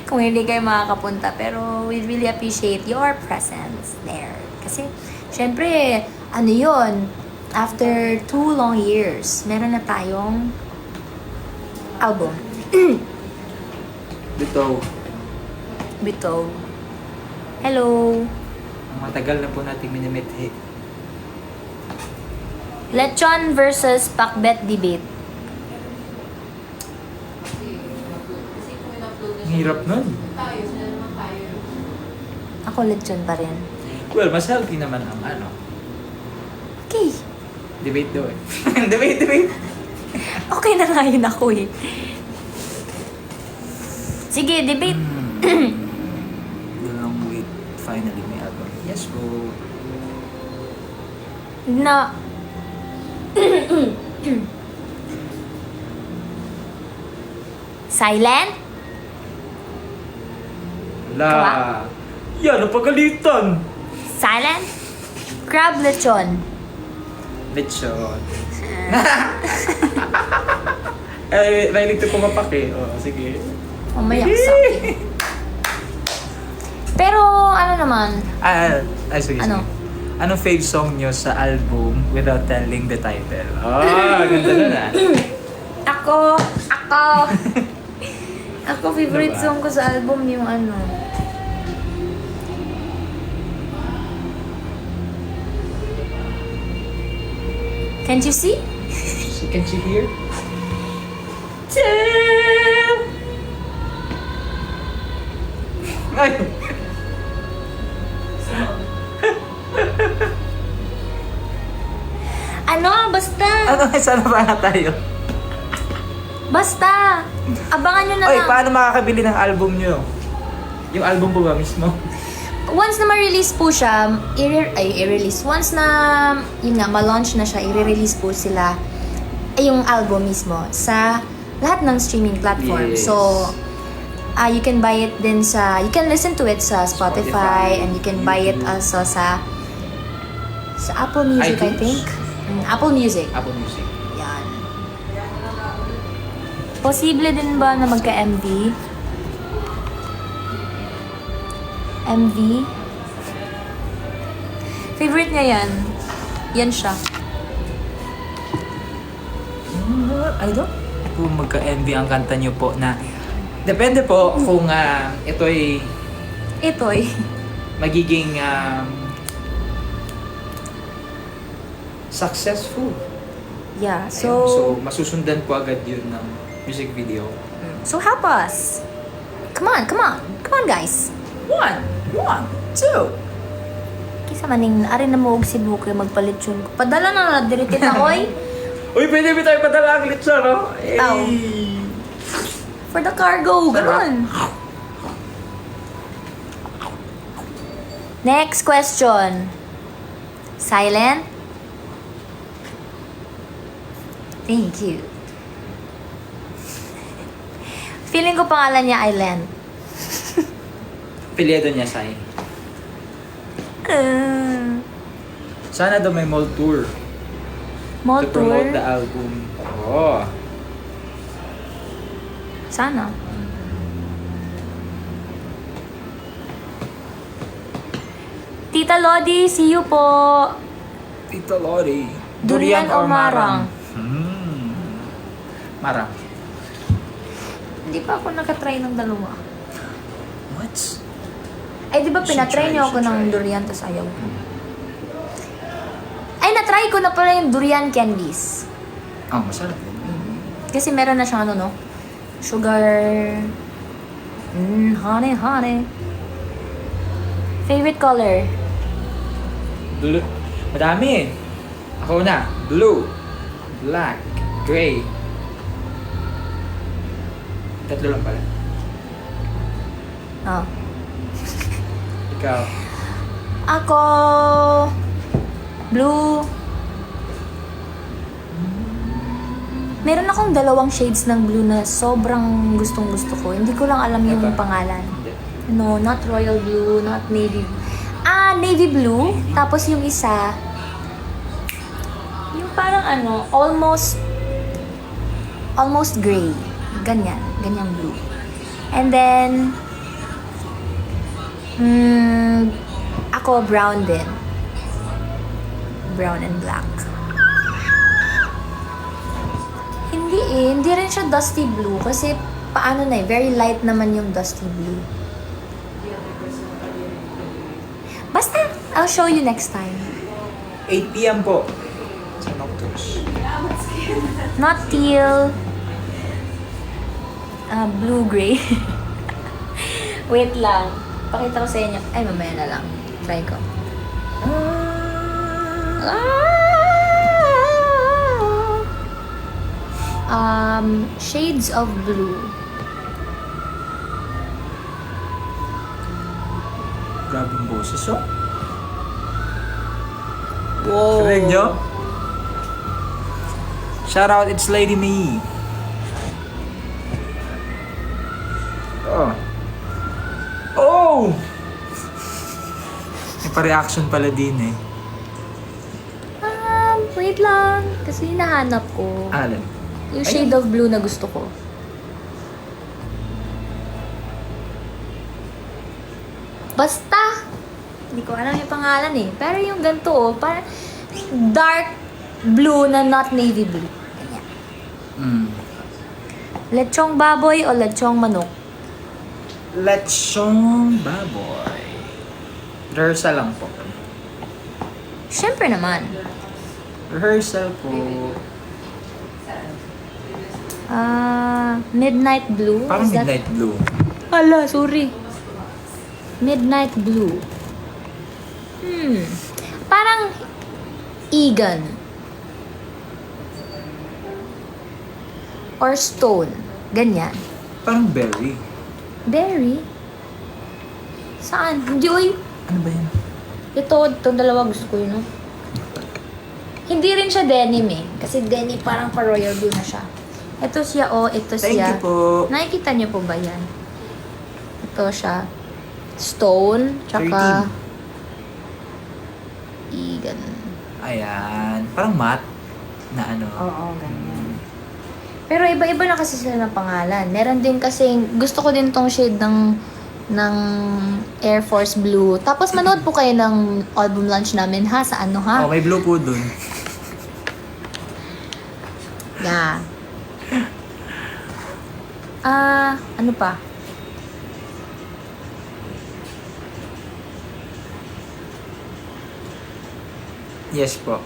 Kung hindi kayo makakapunta. Pero we really appreciate your presence there. Kasi, syempre, yun, after 2 long years, meron na tayong album. Bito. Hello. Matagal na po natin minimit. Lechon versus Pakbet debate. Ang hirap nun. Ako lechon pa rin. Well, mas healthy naman ang Okay. debate daw eh. debate. Okay na nga yun ako eh. Sige, debate. The Long Wait finally may album. Yes po. Na... Silent? La. Kawa? Yan, napagalitan. Silent? Crab lechon. Lechon. Eh, mahilig to pumapak eh. Oh, sige. Umayak sa akin. Pero ano naman, Sige, Ano? sige. Anong fave song nyo sa album without telling the title? Oh, ganda na ako, ako favorite Diba? song ko sa album yung ano. Can't you see? So, can't you hear? Ay! Ano? Basta! Ano? Sana ba nga tayo? Basta! Abangan nyo na Oy, lang. paano makakabili ng album nyo? Yung album po ba mismo? Once na ma-release po siya, i-release. Once na, yun nga, ma-launch na siya, i-release po sila yung album mismo sa lahat ng streaming platform. Yes. So, you can buy it din sa, you can listen to it sa Spotify, and you can buy it also sa Apple Music, I iTunes? think. Apple Music. Apple Music. Yan. Posible din ba na magka-MV? MV? Favorite niya yan. Yan siya. I don't kung magka-MV ang kanta nyo po na depende po kung ito'y Ito eh. magiging successful. Yeah, So so masusundan po agad yun ng music video. so help us. Come on guys. 1, 2. Kisa maning ari na mo og si Buke magpalit yun. Padala na diritit na oy. Uy, pwede ba tayo padala ang litsa, no? Ow. For the cargo, ganun. Next question. Silent? Thank you. Feeling ko pangalan niya Island. Pilyedo niya, Sai. Sana daw may mall tour Mall to tour? promote the album. Oh. Sana. Tita Lodi, see you po. Tita Lori. Durian o marang? Marang. Hindi pa ako nakatry ng dalawa. What? Ay, di ba You should pinatry try, niyo you ako should ng try. durian tas ayaw ko? Ay, natry ko na pala yung durian candies. Oh, masarap din. Kasi meron na siyang ano, no? Sugar... honey. Favorite color? Blue. Madami. Ako na. Blue. Black. Gray. Tatlo lang pala. Oh. Ikaw. Ako... Blue. Meron akong dalawang shades ng blue na sobrang gustong-gusto ko. Hindi ko lang alam yung Ito? pangalan. Hindi. No, not royal blue, not navy. Navy blue. Tapos yung isa, yung parang ano, almost gray. Ganyang blue. And then, ako brown din. Brown and black. Hindi rin siya dusty blue kasi paano na very light naman yung dusty blue. Basta, I'll show you next time. 8 p.m. po. Sa Nocturne. Not teal. Blue-gray. Wait lang. Pakita ko sa inyo. Ay, mamaya na lang. Try ko. Shades of Blue. Grabe yung boses, oh. Wow. Rinig nyo? Shout out, it's Lady Me. Oh. Oh! May pa-reaction pala din eh. Wait lang. Kasi hinahanap ko. Alin? Yung shade of blue na gusto ko. Basta! Hindi ko alam yung pangalan eh. Pero yung ganito oh, parang dark blue na not navy blue. Ganyan. Mm. Lechong baboy o lechong manok? Lechong baboy. Rehearsal lang po. Siyempre naman. Rehearsal po. Midnight blue? Parang Is that- midnight blue. Hala, sorry. Midnight blue. Parang Egan. Or stone. Ganyan. Parang berry. Berry? Saan? Hindi, uy. Ano ba yan? Itong dalawa gusto ko yun, no? Hindi rin siya denim eh. Kasi denim parang pa-royal blue na siya. Ito siya, oh. Ito Thank siya. you po. Nakikita niyo po ba yan? Ito siya. Stone. Tsaka... Egan. Ayan. Parang matte na ano. Oo, ganyan. Pero iba-iba na kasi sila ng pangalan. Meron din kasi, gusto ko din tong shade ng Air Force Blue. Tapos manood po kayo ng album launch namin ha, sa ano ha? Oh, may blue po dun. Yeah. Ano pa? Yes po.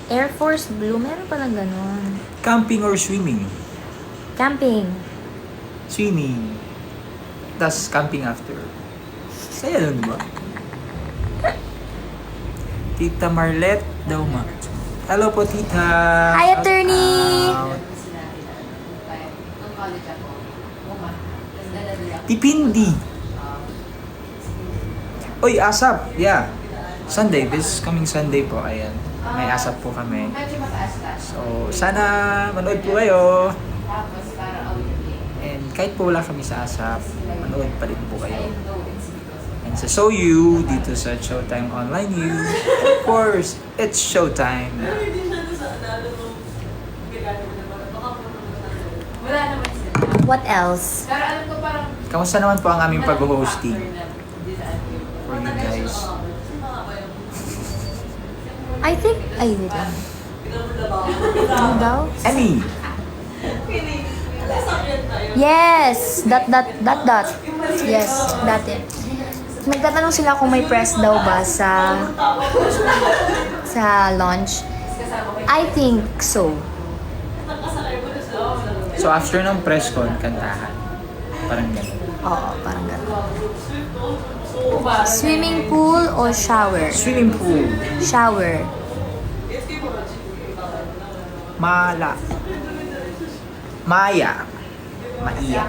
Air Force Blue, meron palang ganun. Camping or swimming? Camping. Swimming. Tas camping after. Saya nun ba? Tita Marlet daw ma. Hello po, tita. Hi, attorney! Out. Tipindi. Oy, ASAP. Yeah. Sunday. This coming Sunday po. Ayan. May ASAP po kami. So, sana manood po kayo. And kahit po wala kami sa ASAP, manood pa rin po kayo. And sa So You, dito sa Showtime Online You. Of course, it's Showtime. Wala naman sila. What else? Pero alam ko parang... Kamusta naman po ang aming pag-hosting for you guys? I think, ay, wait lang. Ano daw? Emmy! Yes! Dot. Yes, dati. Nagtatanong sila kung may press daw ba sa launch. I think so. So after ng press con, kantahan. Parang gano'n. Oo, parang gano'n. Swimming pool o shower? Swimming pool. Shower. Mala. Maya. Maiya.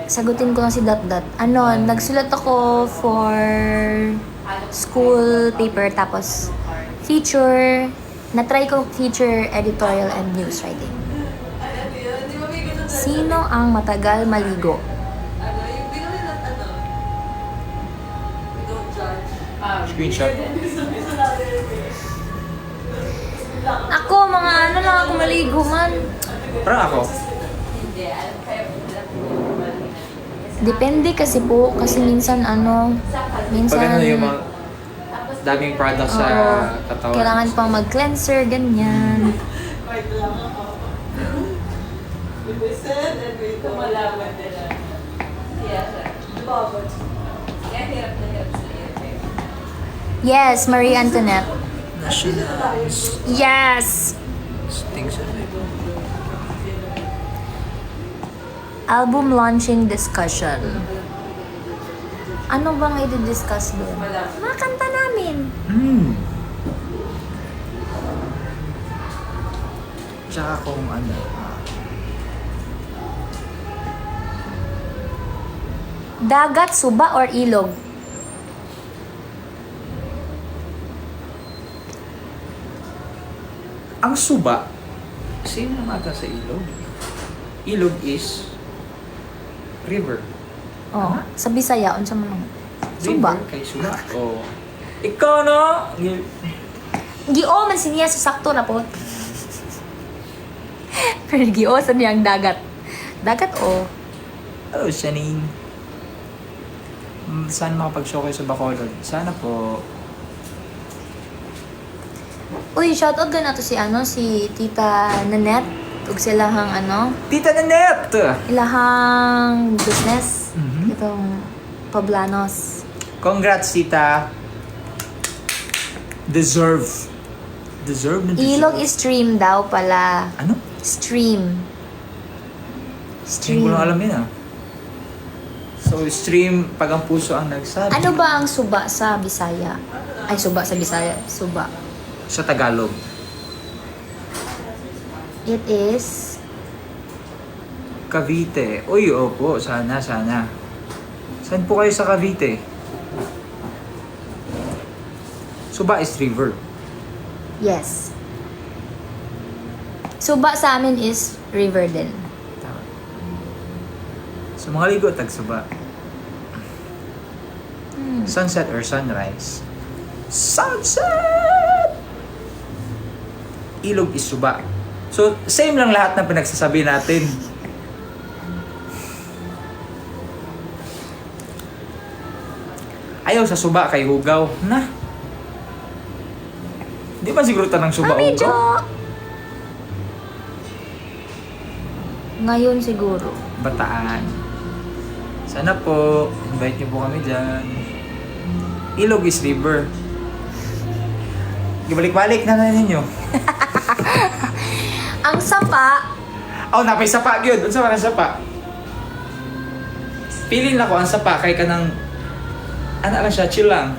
Sagutin ko lang si Dot. Ano, nagsulat ako for school paper tapos feature. Na-try ko feature editorial and news writing. Sino ang matagal maligo? Screenshot. Ako, mga ano lang ako maligo man. Parang ako. Depende kasi po, kasi minsan minsan... Pag ano yung mga daming products sa Oo, katawan. kailangan pang mag-cleanser, ganyan. Kumalaman nila. Kaya hirap na hirap sila. Yes, Marie Antoinette. Nationals. Yes! Things like that. Album launching discussion. Ano bang i-discuss doon? Mga kanta namin. Tsaka kung ano, Dagat, suba, or ilog? ang suba, same naman ata sa ilog. Ilog is river. Oh, sa Bisaya, unsa man ang suba? River kay suba. Oh. Ikaw no? Gio man siniya sa sakto na po. Pero gio sa niyang dagat. Dagat o. Oh, Shanine. Saan makapag-show kayo sa Bacolod? Sana po. Uy, shoutout ka na to si si Tita Nanette. Ug silahang Tita Nanette! ilahang business. Mhm. Itong Poblanos. Congrats, Tita. Deserve na deserve. Ilog is stream daw pala. Ano? Stream. Hindi ko lang alam yun ah. So, stream pag ang puso ang nagsabi. Ano ba ang suba sa Bisaya? Ay, suba sa Bisaya. Suba. Sa Tagalog. It is... Cavite. Uy, opo. Sana. Saan po kayo sa Cavite? Suba is river. Yes. Suba sa amin is river din. Tama. So, mga ligo, tag-suba. Sunset or sunrise? Sunset! Ilog is suba. So, same lang lahat ng pinagsasabi natin. Ayaw sa suba kay hugaw. Na? Di ba siguro tanang suba Medyo... hugaw? Ngayon siguro. Bataan. Sana po, invite niyo po kami dyan. Ilog is river. Ibalik-balik na ninyo. Ang sapa, Oh, napay sapa gyud. Unsa man ang sapa? Feeling na ko ang sapa kay kanang lang siya, chill lang.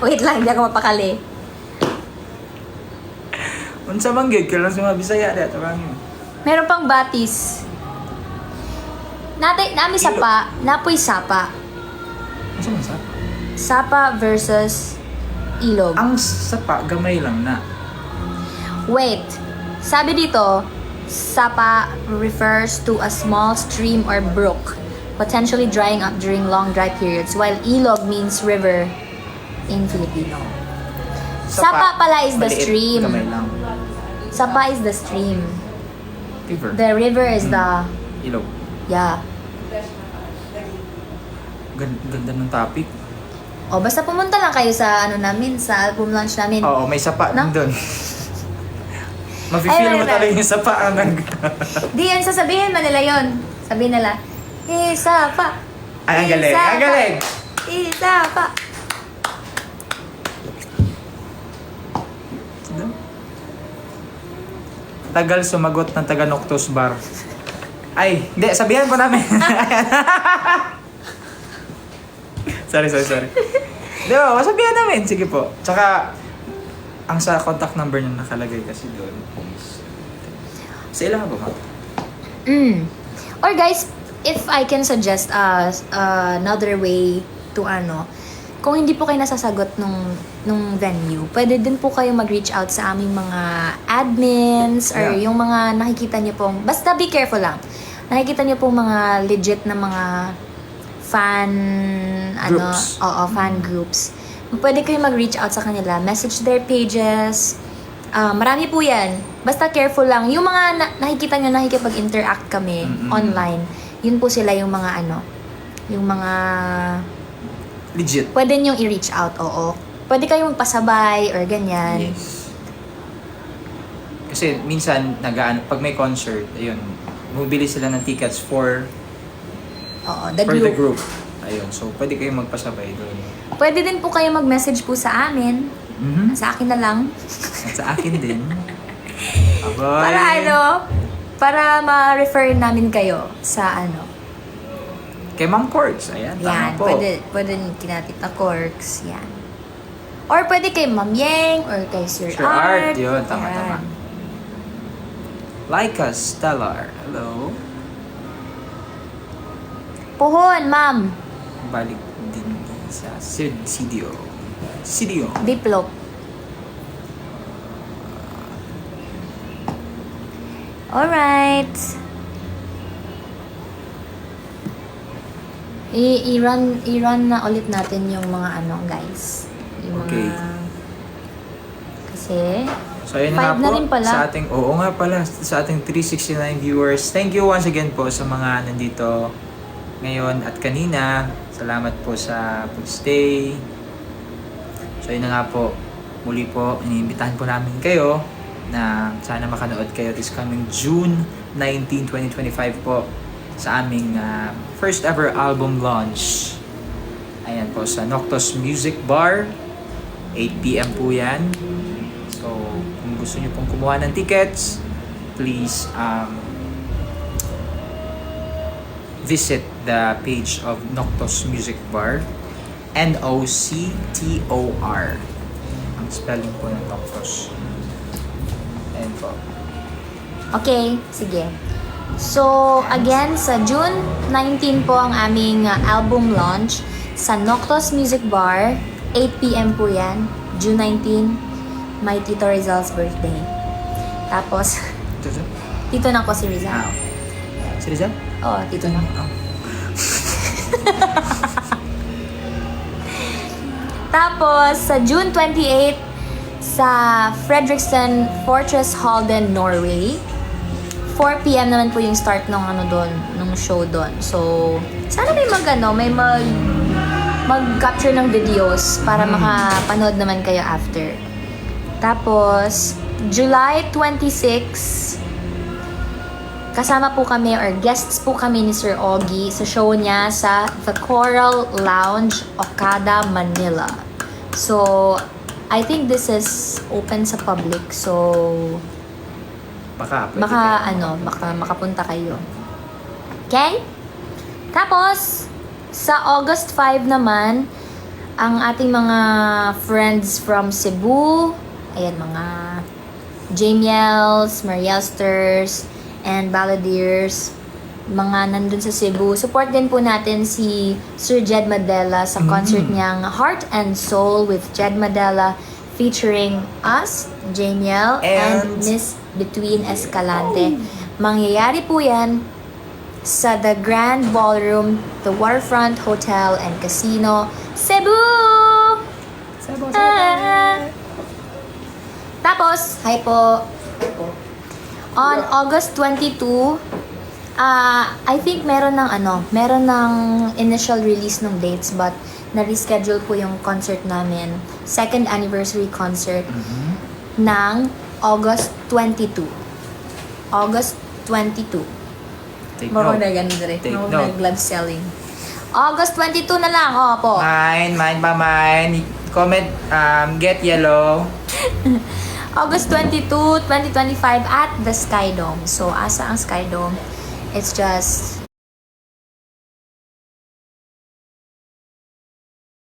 wait lang, hindi ako mapakali. Unsa man gyud kailan sa mga Bisaya dato kami. Meron pang batis. Nami sapa, napoy sapa. Unsa man sapa? Sapa versus ilog. Ang sapa gamay lang na. Wait, sabi dito, sapa refers to a small stream or brook, potentially drying up during long dry periods, while ilog means river in Filipino. Sapa pala is the maliit, stream. Gamay lang. Sapa is the stream. River. The river is the, Ilog. yeah. Ganda ng topic. O, basta pumunta lang kayo sa namin, sa album launch namin. Oo, may sapa No? din doon. Mafe-feel Ay, mo wala. talaga yung sapa ang Di yan, sasabihin man nila yun. Sabihin nila, sapa. Ay, ang galing. Ang galing. Sapa. Tagal sumagot ng taga Noctus Bar. Ay, hindi, sabihan po namin. sorry. Di ba, sabihan namin. Sige po. Tsaka, ang sa contact number niya nakalagay kasi doon is... Sa ilang ba ba? Or guys, if I can suggest another way to kung hindi po kayo nasasagot nung venue, pwede din po kayo mag-reach out sa aming mga admins or Yeah. yung mga nakikita niyo pong, basta be careful lang. Nakikita niyo pong mga legit na mga fan, Groups. fan groups. Pwede kayo mag-reach out sa kanila, message their pages. Marami po yan. Basta careful lang. Yung mga nakikita nyo, nakikipag-interact kami online, yun po sila yung mga yung mga Legit. pwede nyong i-reach out, oo. Pwede kayong magpasabay or ganyan. Yes. Kasi minsan, pag may concert, ayun, bumibili sila ng tickets for Oo, the group. Ayun, so pwede kayong magpasabay doon. Pwede din po kayo mag-message po sa amin. Sa akin na lang. At sa akin din. Aboy. Para ma-refer namin kayo sa Kay Ma'am Cords. Ayan, Yan, tama po. pwede kina Tita Corks, yan. Or pwede kay Ma'am Yeng, or kay Sir Sir Art, Art. yun, tama. Laika Stellar. Hello. Puhon, ma'am. Balik din sa Sidio. Sidio. Diplop. Alright. I-run na ulit natin yung mga ano, guys. Yung mga... Okay. Kasi... So ayun nga 5 na po rin pala. sa ating sa ating 369 viewers. Thank you once again po sa mga nandito ngayon at kanina. Salamat po sa pag-stay. So ayun na nga po. Muli po, iniimbitahan po namin kayo na sana makanood kayo this coming June 19, 2025 po sa aming first ever album launch. Ayan po sa Noctos Music Bar. 8 PM po yan. So, kung gusto niyo pong kumuha ng tickets, please visit the page of Noctos Music Bar. Noctor. Ang spelling po ng Noctos. Ayan po. Okay, sige. So, again, sa June 19 po ang aming album launch sa Noctos Music Bar. 8 PM po yan. June 19, my Tito Rizal's birthday. Tapos, Ito siya? tito na ko si Rizal. Si Rizal? Oo, tito na. Oh. Tapos, sa June 28, sa Fredriksen Fortress Halden, Norway. 4 PM naman po yung start ng ano doon, ng show doon. So, sana may mag-capture ng videos para makapanood naman kayo after. Tapos, July 26, kasama po kami or guests po kami ni Sir Ogie sa show niya sa The Coral Lounge, Okada, Manila. So, I think this is open sa public. So, Baka makapunta kayo. Okay? Tapos, sa August 5 naman, ang ating mga friends from Cebu, ayan, mga Jamiels, Marielsters, and Balladeers, mga nandun sa Cebu. Support din po natin si Sir Jed Madela sa concert niyang Heart and Soul with Jed Madela featuring us, Jamiel, and Miss Between Escalante. Mangyayari po yan sa The Grand Ballroom, The Waterfront Hotel and Casino, Cebu! Tapos, hi po. On August 22, I think meron ng initial release ng dates but na-reschedule po yung concert namin. Second anniversary concert ng August 22. August 22. Take Marunong note. na ganun dire. Take Marunong note. na glove selling. August 22 na lang, po. Mine. Comment, get yellow. August 22, 2025 at the Sky Dome. So, asa ang Sky Dome? It's just